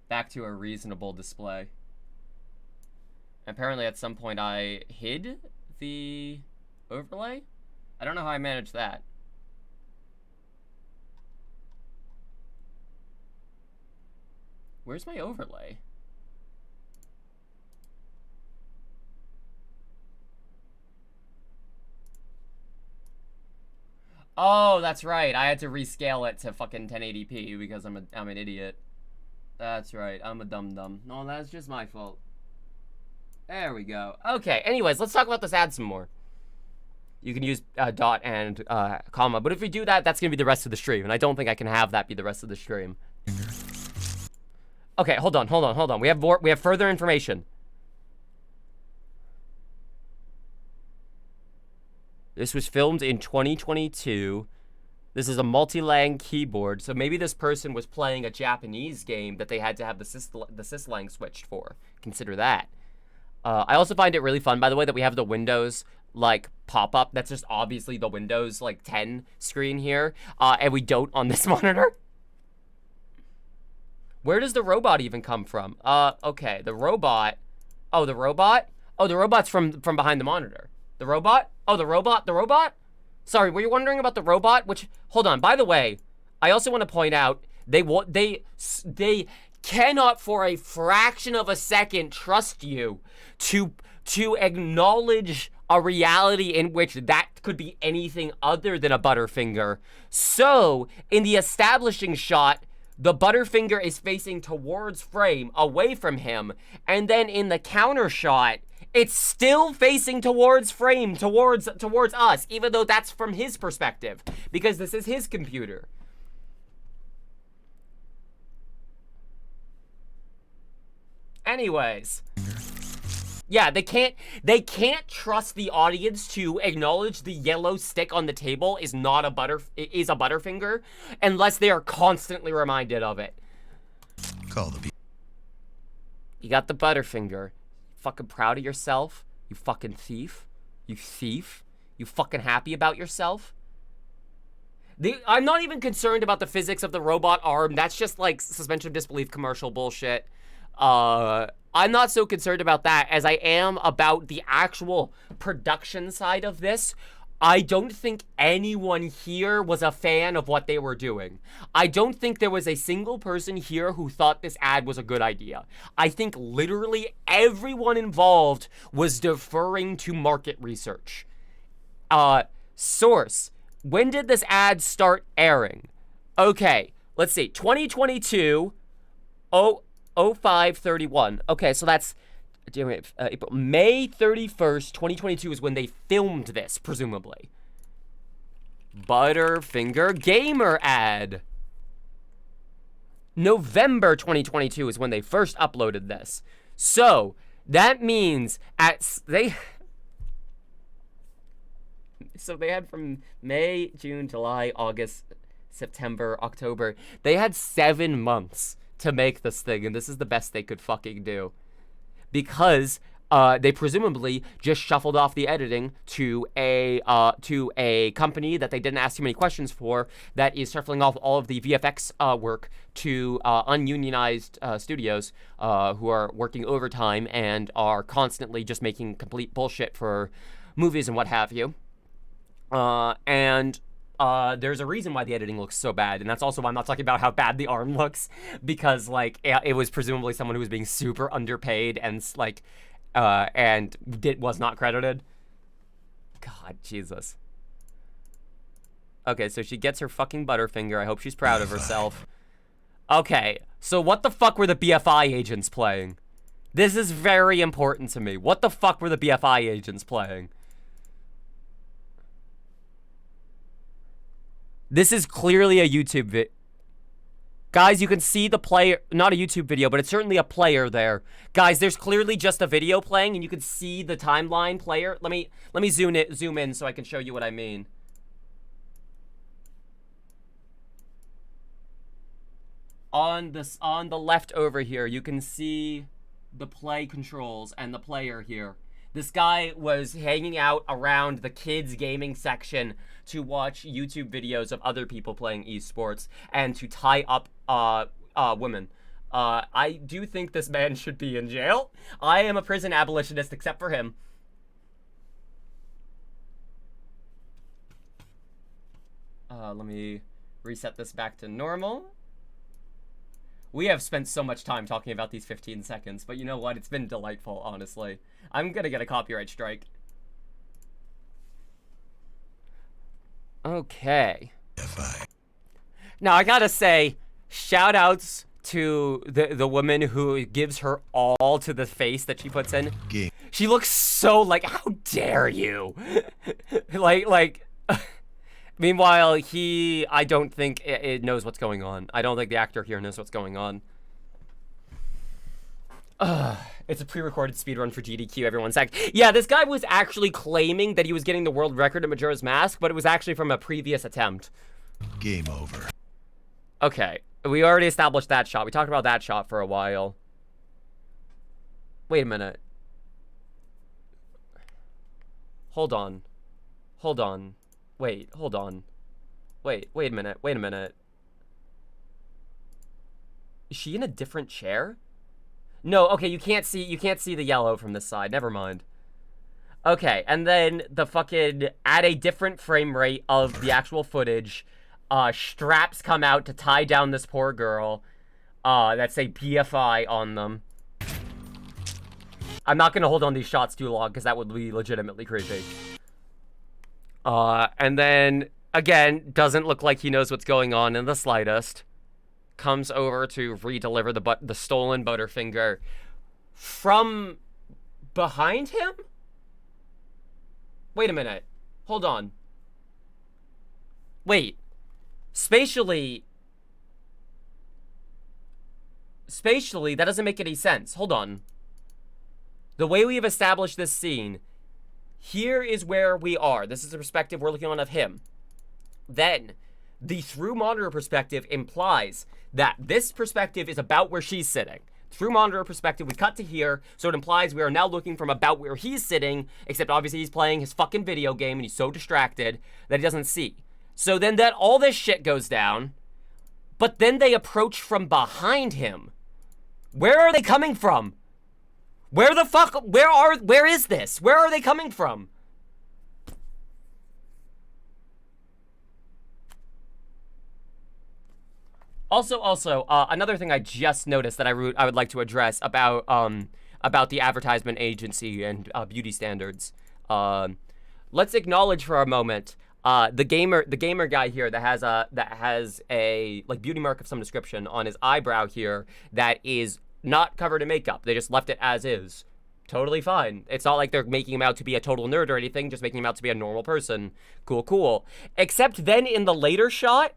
back to a reasonable display. Apparently at some point I hid the overlay. I don't know how I managed that. Where's my overlay? Oh, that's right. I had to rescale it to fucking 1080p because I'm an idiot. That's right. I'm a dum-dum. No, that's just my fault. There we go. Okay, anyways, let's talk about this ad some more. You can use dot and comma, but if we do that, that's going to be the rest of the stream, and I don't think I can have that be the rest of the stream. Okay, hold on. We have further information. This was filmed in 2022. This is a multi-lang keyboard, so maybe this person was playing a Japanese game that they had to have the syslang switched for. Consider that. I also find it really fun, by the way, that we have the Windows, like, pop-up. That's just obviously the Windows, like, 10 screen here, and we don't on this monitor. Where does the robot even come from? Okay, the robot. Oh, the robot? Oh, the robot's from behind the monitor. The robot? Oh, the robot? Sorry, were you wondering about the robot? Which, hold on, by the way, I also want to point out, they cannot for a fraction of a second trust you to acknowledge a reality in which that could be anything other than a Butterfinger. So, in the establishing shot, the Butterfinger is facing towards frame, away from him, and then in the counter shot, it's still facing towards frame, towards us, even though that's from his perspective, because this is his computer. Anyways. Yeah, they can't trust the audience to acknowledge the yellow stick on the table is a Butterfinger unless they are constantly reminded of it. You got the Butterfinger. Fucking proud of yourself? You fucking thief? You thief? You fucking happy about yourself? I'm not even concerned about the physics of the robot arm. That's just like suspension of disbelief commercial bullshit. I'm not so concerned about that as I am about the actual production side of this. I don't think anyone here was a fan of what they were doing. I don't think there was a single person here who thought this ad was a good idea. I think literally everyone involved was deferring to market research. Source. When did this ad start airing? Okay, let's see. 2022. 05/31. Okay, so that's April. May 31st, 2022 is when they filmed this, presumably. Butterfinger Gamer ad. November 2022 is when they first uploaded this. So, that means So they had from May, June, July, August, September, October. They had 7 months to make this thing, and this is the best they could fucking do. Because they presumably just shuffled off the editing to a company that they didn't ask too many questions for, that is shuffling off all of the VFX work to ununionized studios who are working overtime and are constantly just making complete bullshit for movies and what have you. There's a reason why the editing looks so bad, and that's also why I'm not talking about how bad the arm looks, because, like, it was presumably someone who was being super underpaid and, like, was not credited. God, Jesus. Okay, so she gets her fucking Butterfinger. I hope she's proud of herself. Okay, so what the fuck were the BFI agents playing? This is very important to me. What the fuck were the BFI agents playing? This is clearly a YouTube video. Guys, you can see the player, not a YouTube video, but it's certainly a player there. Guys, there's clearly just a video playing, and you can see the timeline player. Let me zoom in so I can show you what I mean. On the left over here, you can see the play controls and the player here. This guy was hanging out around the kids gaming section to watch YouTube videos of other people playing esports and to tie up women. I do think this man should be in jail. I am a prison abolitionist except for him. Let me reset this back to normal. We have spent so much time talking about these 15 seconds, but you know what? It's been delightful, honestly. I'm gonna get a copyright strike. Okay. Now, I gotta say, shout-outs to the woman who gives her all to the face that she puts in. She looks so, like, how dare you? like... Meanwhile, I don't think it knows what's going on. I don't think the actor here knows what's going on. It's a pre-recorded speedrun for GDQ, everyone's like, yeah, this guy was actually claiming that he was getting the world record at Majora's Mask, but it was actually from a previous attempt. Game over. Okay, we already established that shot. We talked about that shot for a while. Wait a minute. Hold on. Wait, hold on. Wait a minute. Is she in a different chair? No, okay, you can't see the yellow from this side. Never mind. Okay, and then the fucking, at a different frame rate of the actual footage, straps come out to tie down this poor girl, that say BFI on them. I'm not gonna hold on these shots too long, because that would be legitimately creepy. And then, again, doesn't look like he knows what's going on in the slightest. Comes over to re-deliver the stolen Butterfinger from behind him? Wait a minute. Hold on. Wait. Spatially, that doesn't make any sense. Hold on. The way we have established this scene... Here is where we are. This is the perspective we're looking on of him. Then, the through monitor perspective implies that this perspective is about where she's sitting. Through monitor perspective, we cut to here, so it implies we are now looking from about where he's sitting, except obviously he's playing his fucking video game and he's so distracted that he doesn't see. So then all this shit goes down, but then they approach from behind him. Where are they coming from? Where the fuck, where is this? Where are they coming from? Also, another thing I just noticed that I would like to address about the advertisement agency and beauty standards. Let's acknowledge for a moment the gamer guy here that has a like beauty mark of some description on his eyebrow here that is not covered in makeup. They just left it as is. Totally fine. It's not like they're making him out to be a total nerd or anything, just making him out to be a normal person. Cool. Except then in the later shot,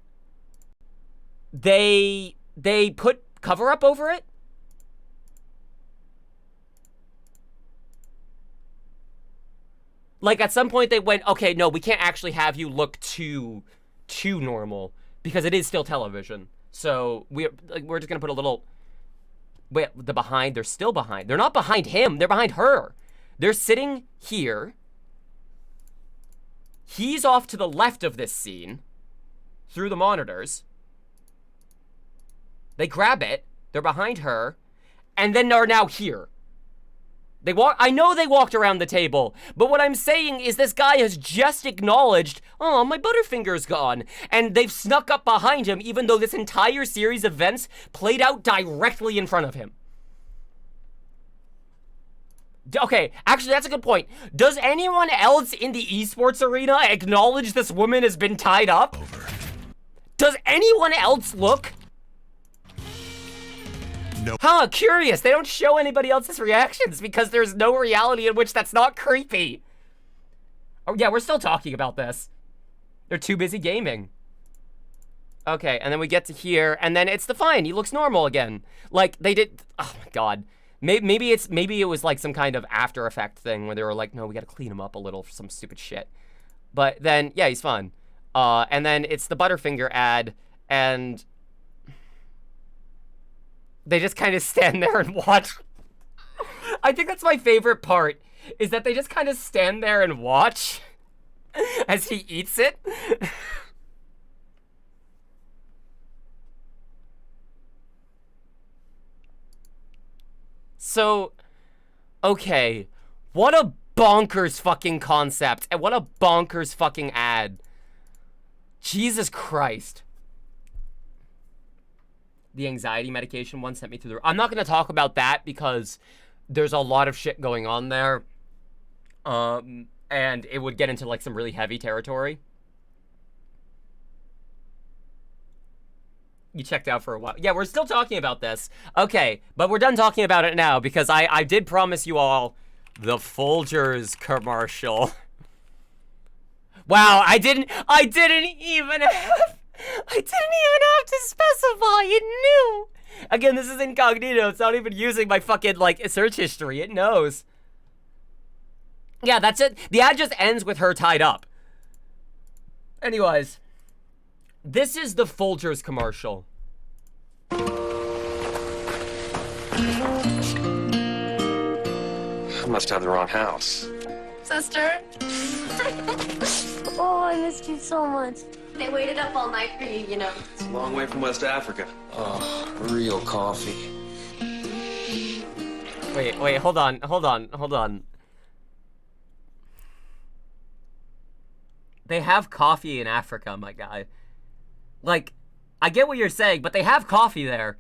they put cover up over it. Like, at some point they went, okay, no, we can't actually have you look too normal, because it is still television. So we're just gonna put a little, wait, they're still behind. They're not behind him, they're behind her. They're sitting here. He's off to the left of this scene, through the monitors. They grab it, they're behind her, and then they're now here. I know they walked around the table, but what I'm saying is this guy has just acknowledged, oh, my Butterfinger's gone. And they've snuck up behind him, even though this entire series of events played out directly in front of him. Okay, actually, that's a good point. Does anyone else in the esports arena acknowledge this woman has been tied up? Over. Does anyone else look? No. Huh, curious. They don't show anybody else's reactions because there's no reality in which that's not creepy. Oh, yeah, we're still talking about this. They're too busy gaming. Okay, and then we get to here, and then it's fine. He looks normal again. Like, they did... Oh, my God. Maybe it was like some kind of After Effect thing where they were like, no, we gotta clean him up a little for some stupid shit. But then, yeah, he's fine. And then it's the Butterfinger ad, and... they just kind of stand there and watch. I think that's my favorite part, is that they just kind of stand there and watch as he eats it. So, okay, what a bonkers fucking concept, and what a bonkers fucking ad. Jesus Christ. The anxiety medication one sent me through the... I'm not going to talk about that because there's a lot of shit going on there. And it would get into, like, some really heavy territory. You checked out for a while. Yeah, we're still talking about this. Okay, but we're done talking about it now because I did promise you all the Folgers commercial. Wow, I didn't even have to specify. It knew. Again, this is incognito. It's not even using my fucking, like, search history. It knows. Yeah, that's it. The ad just ends with her tied up. Anyways, this is the Folgers commercial. I must have the wrong house. Sister? Oh, I missed you so much. They waited up all night for you, you know. It's a long way from West Africa. Oh, real coffee. Wait, hold on. They have coffee in Africa, my guy. Like, I get what you're saying, but they have coffee there.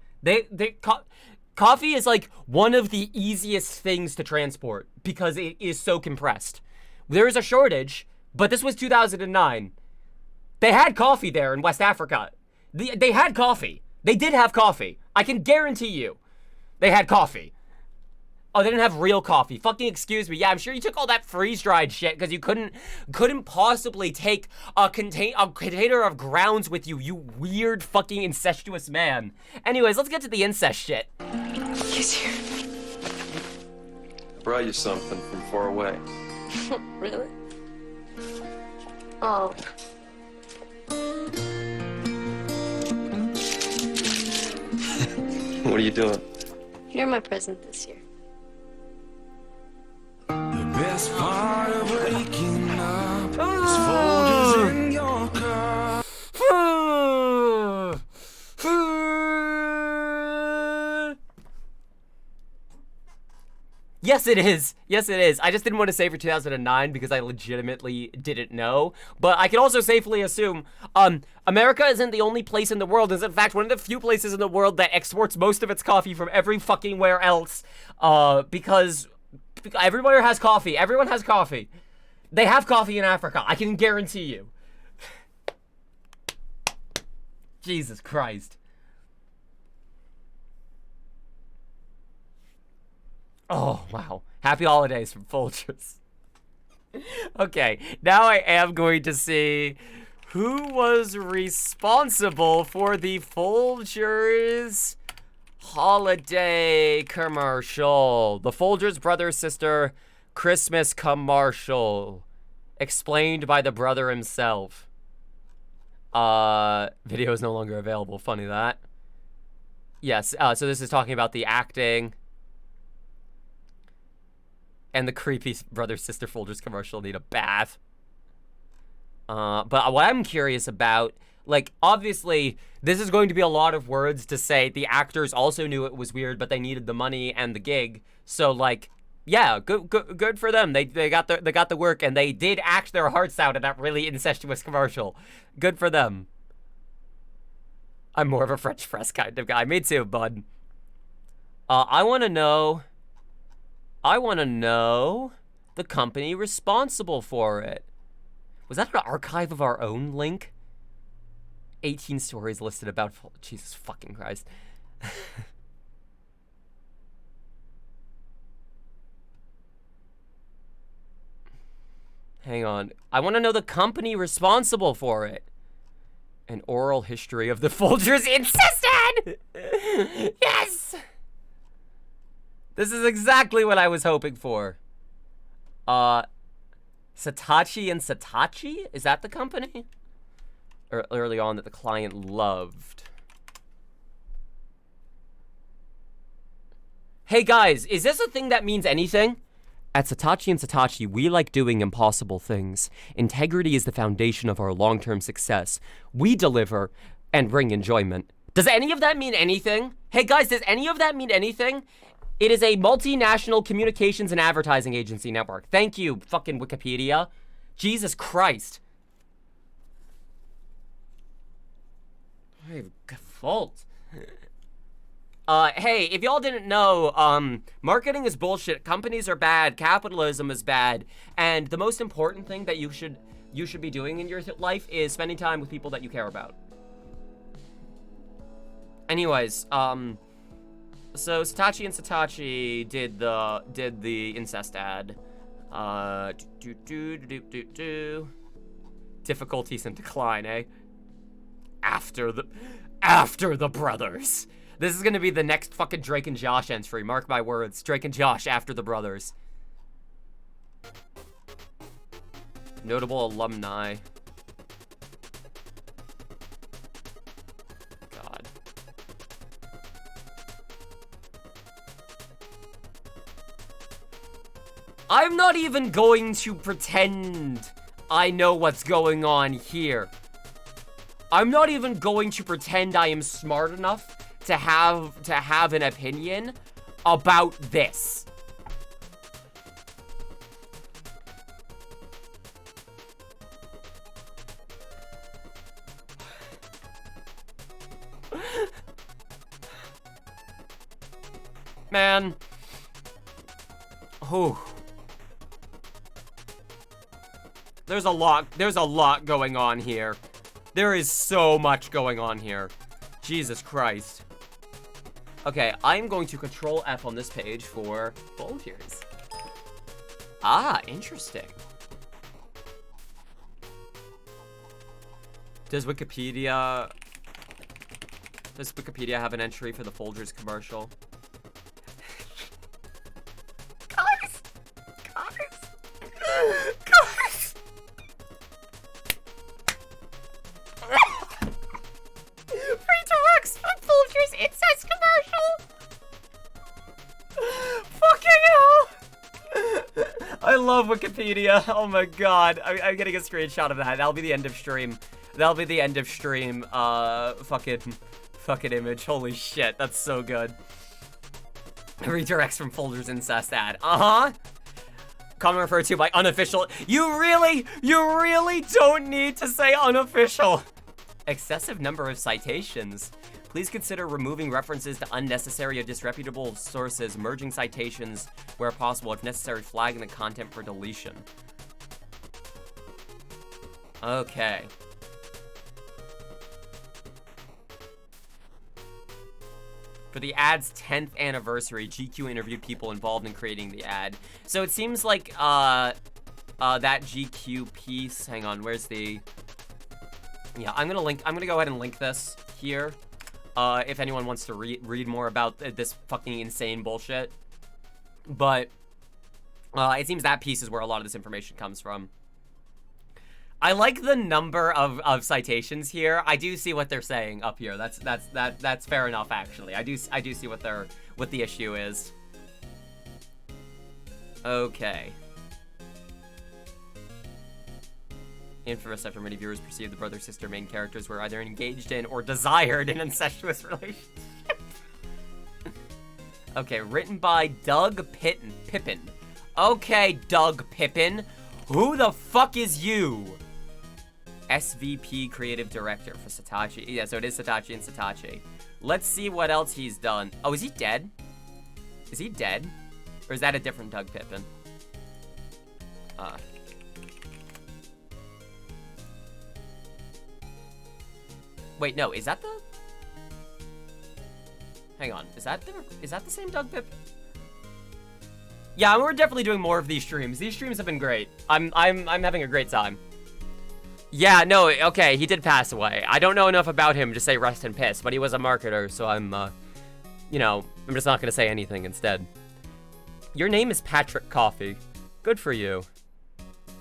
Coffee is like one of the easiest things to transport because it is so compressed. There is a shortage, but this was 2009. They had coffee there in West Africa. They had coffee. They did have coffee. I can guarantee you. They had coffee. Oh, they didn't have real coffee. Fucking excuse me. Yeah, I'm sure you took all that freeze-dried shit because you couldn't possibly take a container of grounds with you, you weird fucking incestuous man. Anyways, let's get to the incest shit. He's here. I brought you something from far away. Really? Oh. What are you doing? You're my present this year. The best part of waking up is Folgers in your cup. Yes, it is. Yes, it is. I just didn't want to say for 2009 because I legitimately didn't know. But I can also safely assume, America isn't the only place in the world. It's in fact one of the few places in the world that exports most of its coffee from every fucking where else. Because everywhere has coffee. Everyone has coffee. They have coffee in Africa. I can guarantee you. Jesus Christ. Oh, wow. Happy holidays from Folgers. Okay, now I am going to see who was responsible for the Folgers holiday commercial. The Folgers brother-sister Christmas commercial. Explained by the brother himself. Video is no longer available. Funny that. Yes, so this is talking about the acting. And the creepy brother-sister Folgers commercial need a bath. But what I'm curious about, like, obviously, this is going to be a lot of words to say. The actors also knew it was weird, but they needed the money and the gig. So, like, yeah, good for them. They got the work, and they did act their hearts out in that really incestuous commercial. Good for them. I'm more of a French press kind of guy. Me too, bud. I want to know the company responsible for it. Was that an archive of our own link? 18 stories listed about... Jesus fucking Christ. Hang on. I want to know the company responsible for it. An oral history of the Folgers insisted! Yes! This is exactly what I was hoping for. Satachi and Satachi? Is that the company? Or early on that the client loved. Hey guys, is this a thing that means anything? At Satachi and Satachi, we like doing impossible things. Integrity is the foundation of our long-term success. We deliver and bring enjoyment. Does any of that mean anything? Hey guys, does any of that mean anything? It is a multinational communications and advertising agency network. Thank you, fucking Wikipedia. Jesus Christ. I have a fault. Hey, if y'all didn't know, marketing is bullshit. Companies are bad. Capitalism is bad. And the most important thing that you should be doing in your life is spending time with people that you care about. Anyways, so Satachi and Satachi did the incest ad. Difficulties in decline, eh? After the brothers. This is gonna be the next fucking Drake and Josh entry. Mark my words. Drake and Josh after the brothers. Notable alumni. God. I'm not even going to pretend I know what's going on here. I'm not even going to pretend I am smart enough to have an opinion about this. Man. Whew. There's a lot going on here. There is so much going on here. Jesus Christ. Okay, I'm going to Control F on this page for Folgers. Ah, interesting. Does Wikipedia have an entry for the Folgers commercial? Guys! Redirects from Folgers incest commercial! Fucking hell! I love Wikipedia. Oh my god. I'm getting a screenshot of that. That'll be the end of stream. That'll be the end of stream. Fucking image. Holy shit. That's so good. Redirects from Folgers incest ad. Uh-huh. Comment referred to by unofficial. You really don't need to say unofficial. Excessive number of citations. Please consider removing references to unnecessary or disreputable sources, merging citations where possible, if necessary, flagging the content for deletion. Okay. For the ad's 10th anniversary, GQ interviewed people involved in creating the ad. So it seems like that GQ piece, hang on, where's the... Yeah, I'm gonna go ahead and link this here. If anyone wants to read more about this fucking insane bullshit. But it seems that piece is where a lot of this information comes from. I like the number of citations here. I do see what they're saying up here. That's fair enough, actually. I do see what the issue is. Okay. Infamous, after many viewers perceived the brother-sister main characters were either engaged in or desired an incestuous relationship. Okay, written by Doug Pippin. Okay, Doug Pippin. Who the fuck is you? SVP Creative Director for Satachi. Yeah, so it is Satachi and Satachi. Let's see what else he's done. Oh, is he dead? Is he dead? Or is that a different Doug Pippin? Wait, no, is that the... Hang on, is that the same Doug Pippin? Yeah, we're definitely doing more of these streams. These streams have been great. I'm having a great time. Yeah, no, okay, he did pass away. I don't know enough about him to say rest in piss, but he was a marketer, so I'm, you know, I'm just not gonna say anything instead. Your name is Patrick Coffee. Good for you.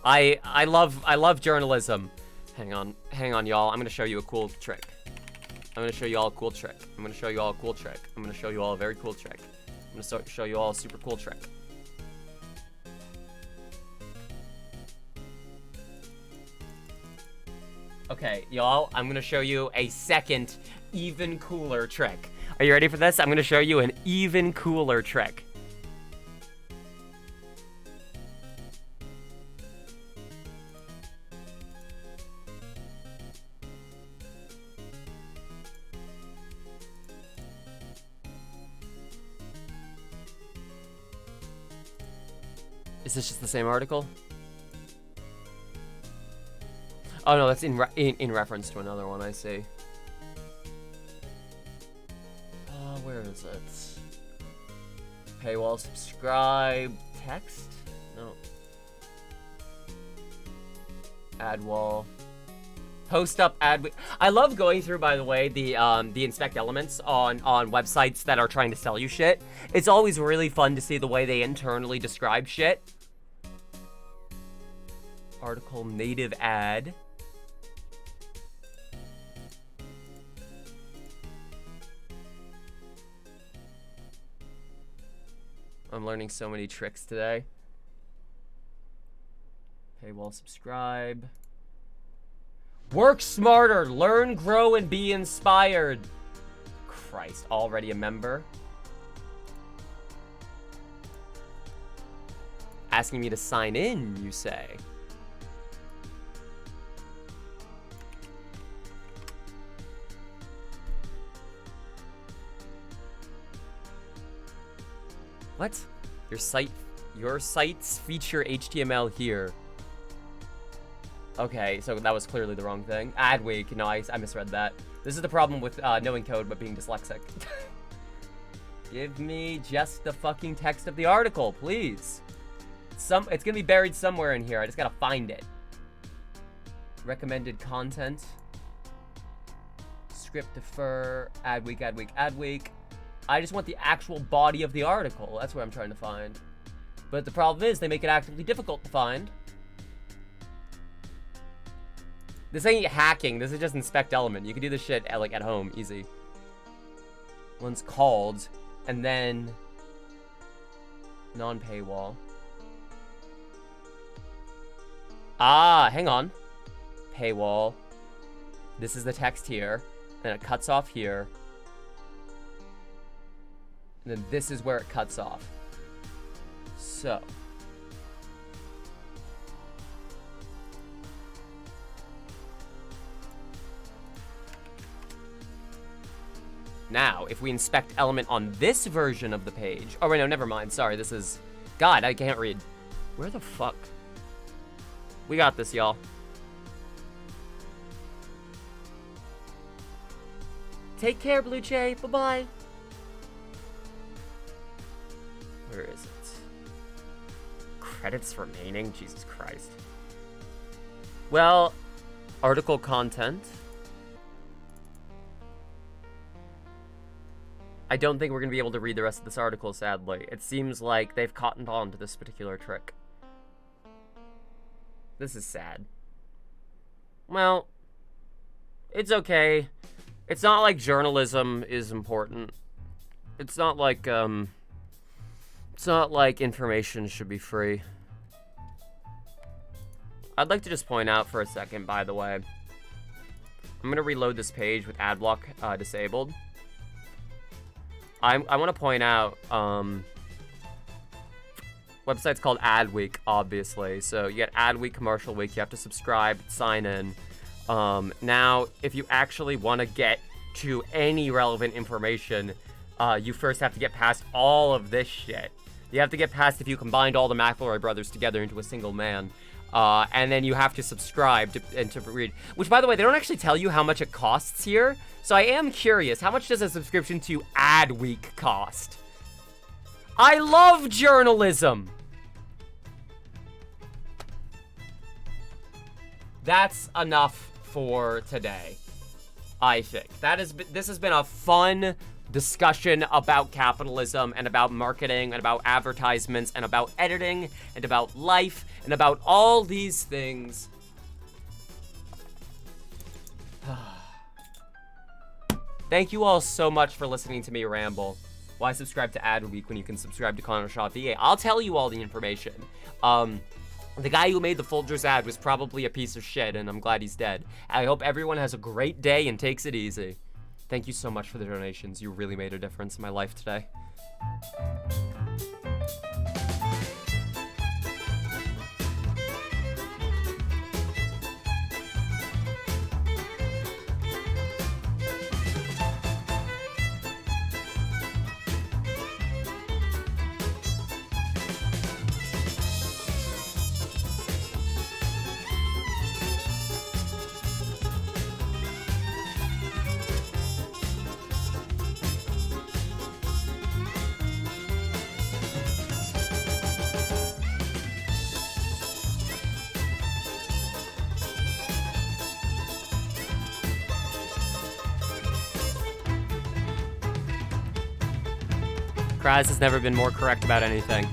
I love journalism. Hang on, y'all. I'm gonna show you a cool trick. I'm gonna show you all a cool trick. I'm gonna show you all a cool trick. I'm gonna show you all a very cool trick. I'm gonna show you all a super cool trick. Okay, y'all, I'm gonna show you a second, even cooler trick. Are you ready for this? I'm gonna show you an even cooler trick. Is this just the same article? Oh no, that's in reference to another one, I see. Where is it? Paywall, subscribe, text? No. Ad wall. Post up ad. I love going through, by the way, the inspect elements on websites that are trying to sell you shit. It's always really fun to see the way they internally describe shit. Article native ad. I'm learning so many tricks today. Paywall, subscribe. Work smarter, learn, grow, and be inspired. Christ, already a member? Asking me to sign in, you say? What? Your sites feature HTML here. Okay, so that was clearly the wrong thing. Adweek, no, I misread that. This is the problem with knowing code but being dyslexic. Give me just the fucking text of the article, please. It's gonna be buried somewhere in here. I just gotta find it. Recommended content. Script defer. Adweek, Adweek, Adweek. I just want the actual body of the article. That's what I'm trying to find. But the problem is they make it actively difficult to find. This ain't hacking. This is just inspect element. You can do this shit at home, easy. One's called, and then non-paywall. Ah, hang on. Paywall. This is the text here. Then it cuts off here. And then this is where it cuts off. So. Now, if we inspect element on this version of the page... Oh, wait, no, never mind. Sorry, this is... God, I can't read. Where the fuck? We got this, y'all. Take care, Blue Jay. Bye-bye. Where is it? Credits remaining? Jesus Christ. Well, article content. I don't think we're going to be able to read the rest of this article, sadly. It seems like they've cottoned on to this particular trick. This is sad. Well, it's okay. It's not like journalism is important. It's not like information should be free. I'd like to just point out for a second, by the way, I'm gonna reload this page with ad block disabled. I want to point out, website's called Adweek, obviously. So you get Adweek, Commercial Week. You have to subscribe, sign in. Now, if you actually want to get to any relevant information, you first have to get past all of this shit. You have to get past if you combined all the McElroy brothers together into a single man. And then you have to subscribe to read. Which, by the way, they don't actually tell you how much it costs here. So I am curious, how much does a subscription to Adweek cost? I love journalism! That's enough for today, I think. This has been a fun discussion about capitalism and about marketing and about advertisements and about editing and about life and about all these things. Thank you all so much for listening to me ramble. Why subscribe to Adweek when you can subscribe to Connor-Sheri? I'll tell you all the information. The guy who made the Folgers ad was probably a piece of shit, and I'm glad he's dead. I hope everyone has a great day and takes it easy. Thank you so much for the donations. You really made a difference in my life today. Kraz has never been more correct about anything.